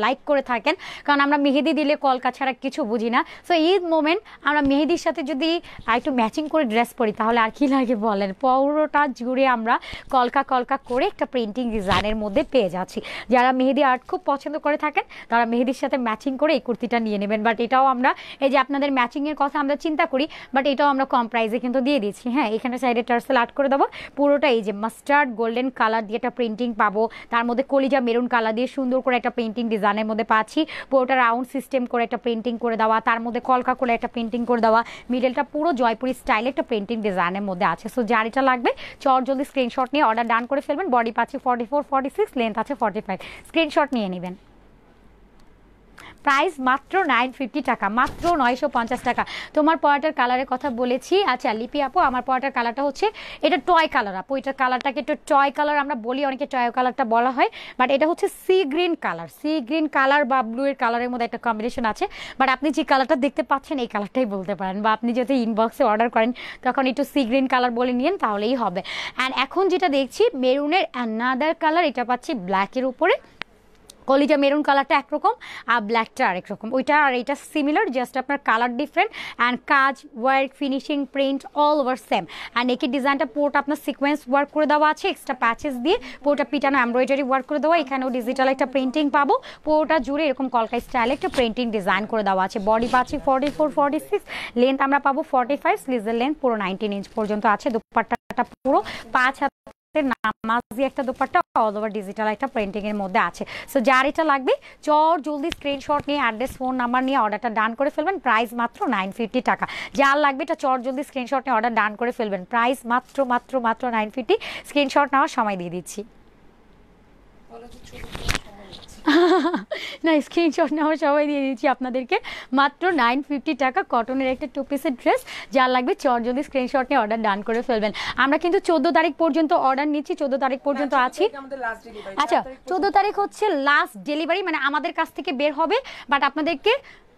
[SPEAKER 1] লাইক করে থাকেন, কারণ আমরা মেহেদি দিলে কলকা ছাড়া কিছু বুঝি না। সো ঈদ মোমেন্ট আমরা মেহেদির সাথে যদি একটু ম্যাচিং করে ড্রেস পরি তাহলে আর কি লাগে বলেন। পুরোটা জুড়ে আমরা কলকা কলকা করে একটা প্রিন্টিং ডিজাইনের মধ্যে পেয়ে যাচ্ছি। যারা মেহেদি আর্ট খুব পছন্দ করে থাকেন তারা মেহেদির সাথে ম্যাচিং করে এই কুর্তিটা নিয়ে নেবেন। বাট এটাও আমরা এই যে আপনাদের ম্যাচিংয়ের কথা আমরা চিন্তা করি, বাট এটাও আমরা কম প্রাইসে কিন্তু দিয়ে দিচ্ছি। হ্যাঁ এখানে সাইডে টার্সেল আর্ট করে দেবো, পুরোটা এই যে মাস্টার্ড গোল্ডেন কালার দিয়ে একটা প্রিন্টিং পাবো, তার মধ্যে কলিজা মেরুন কালার দিয়ে সুন্দর করে একটা প্রিন্টিং ডিজাইনের মধ্যে পাচ্ছি। পুরোটা রাউন্ড সিস্টেম করে একটা প্রিন্টিং করে দেওয়া, তার মধ্যে কলকা করে একটা প্রিন্টিং করে দেওয়া, মিডলটা পুরো জয়পুরি স্টাইলে একটা প্রিন্টিং ডিজাইনের মধ্যে আছে। সো যার এটা লাগবে চট জলদি স্ক্রিনশট নিয়ে অর্ডার ডান করে ফেলবেন। বডি পাচ্ছি 44, 46, লেন্থ আছে 45, স্ক্রিনশট নিয়ে নেবেন। প্রাইস মাত্র 950 টাকা, মাত্র 950 টাকা। তোমার পরাটার কালারের কথা বলেছি। আচ্ছা লিপি আপু আমার পরাটার কালারটা হচ্ছে এটা টয় কালার আপু, এটার কালারটাকে একটু টয় কালার আমরা বলি, অনেকে টয় কালারটা বলা হয়, বাট এটা হচ্ছে sea green colour. Sea green colour বা ব্লু এর কালারের মধ্যে একটা কম্বিনেশন আছে, বাট আপনি যে কালারটা দেখতে পাচ্ছেন এই কালারটাই বলতে পারেন, বা আপনি যদি ইনবক্সে অর্ডার করেন তখন একটু সি গ্রিন কালার বলে নিন তাহলেই হবে। অ্যান্ড এখন যেটা দেখছি মেরুনের অ্যানাদার কালার, এটা পাচ্ছি ব্ল্যাকের উপরে, কলিজা মেরুন কালারটা একরকম আর ব্ল্যাকটা আরেক রকম, ওইটা আর এইটা সিমিলার, জাস্ট আপনার কালার ডিফারেন্ট। অ্যান্ড কাজ work finishing print all over same. And একে ডিজাইনটা পুরোটা আপনার সিকোয়েন্স ওয়ার্ক করে দেওয়া আছে, এক্সট্রা প্যাচেস দিয়ে পুরোটা পিটানো এমব্রয়ডারি ওয়ার্ক করে দেওয়া। এখানেও ডিজিটাল একটা প্রিন্টিং পাবো, পুরোটা জুড়ে এরকম কলকা স্টাইলে একটা প্রিন্টিং ডিজাইন করে দেওয়া আছে। বডি পাচ্ছি 44, 46, লেন্থ আমরা পাবো 45, স্লিভসের লেন্থ পুরো 19 ইঞ্চ পর্যন্ত আছে। দুপাট্টাটা পুরো 5 হাত নামাজি একটা দোপাট্টা, অল ওভার ডিজিটাল একটা প্রিন্টিং এর মধ্যে আছে। সো যার এটা লাগবে চট জলদি স্ক্রিনশট নিয়ে অ্যাড্রেস ফোন নাম্বার নিয়ে অর্ডারটা ডান করে ফেলবেন। প্রাইস মাত্র 950 টাকা। যার লাগবে এটা চট জলদি স্ক্রিনশট নিয়ে অর্ডার ডান করে ফেলবেন। প্রাইস মাত্র মাত্র মাত্র 950। স্ক্রিনশট নেওয়ার সময় দিয়ে দিচ্ছি। না স্ক্রিনশট নেওয়ার সবাই দিয়ে দিচ্ছি আপনাদেরকে, মাত্র 950 টাকা। কটনের একটা 2 পিসের ড্রেস, যার লাগবে চট যদি স্ক্রিনশট নিয়ে অর্ডার ডান করে ফেলবেন। আমরা কিন্তু 14 তারিখ পর্যন্ত অর্ডার নিচ্ছি, 14 তারিখ পর্যন্ত আছি। আচ্ছা 14 তারিখ হচ্ছে লাস্ট ডেলিভারি, মানে আমাদের কাছ থেকে বের হবে, বাট আপনাদেরকে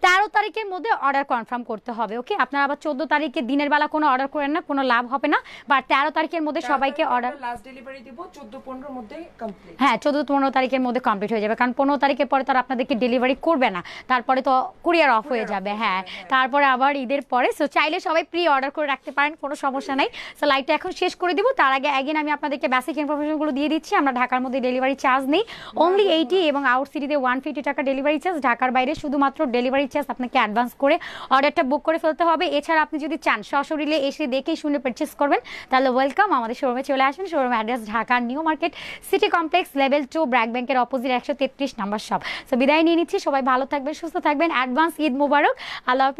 [SPEAKER 1] 13 তারিখের মধ্যে অর্ডার কনফার্ম করতে হবে। ওকে, আপনারা আবার 14 তারিখে দিনের বেলা কোনো অর্ডার করেন না, কোনো লাভ হবে না। বা 13 তারিখের মধ্যে সবাইকে অর্ডার,
[SPEAKER 2] লাস্ট ডেলিভারি দিব 14-15 মধ্যে কমপ্লিট।
[SPEAKER 1] হ্যাঁ 14-15 তারিখের মধ্যে কমপ্লিট হয়ে যাবে, কারণ 15 তারিখের পরে তো আর আপনাদেরকে ডেলিভারি করবে না, তারপরে তো কুরিয়ার অফ হয়ে যাবে। হ্যাঁ, তারপরে আবার ঈদের পরে। সো চাইলে সবাই প্রি অর্ডার করে রাখতে পারেন, কোনো সমস্যা নাই। সো লাইভটা এখন শেষ করে দিব, তার আগে অ্যাগেন আমি আপনাদেরকে বেসিক ইনফরমেশনগুলো দিয়ে দিচ্ছি। আমরা ঢাকার মধ্যে ডেলিভারি চার্জ নেই, অনলি 80, এবং আউট সিটিতে 150 টাকা ডেলিভারি চার্জ। ঢাকার বাইরে শুধুমাত্র ডেলিভারি চার্জ আপনাকে অ্যাডভান্স করে অর্ডারটা বুক করে ফেলতে হবে। এছাড়া আপনি যদি চান সশরীরে এসে দেখেই শুনে পারচেস করবেন, তাহলে ওয়েলকাম, আমাদের শোরুমে চলে আসবেন। Showroom address Dhaka new market city complex level 2, BRAC ব্যাংকের অপোজিট 133 নাম্বার শপ। সো বিদায় নিয়ে নিচ্ছি, সবাই ভালো থাকবেন, সুস্থ থাকবেন। অ্যাডভান্স ঈদ মোবারক, আল্লাহ হাফেজ।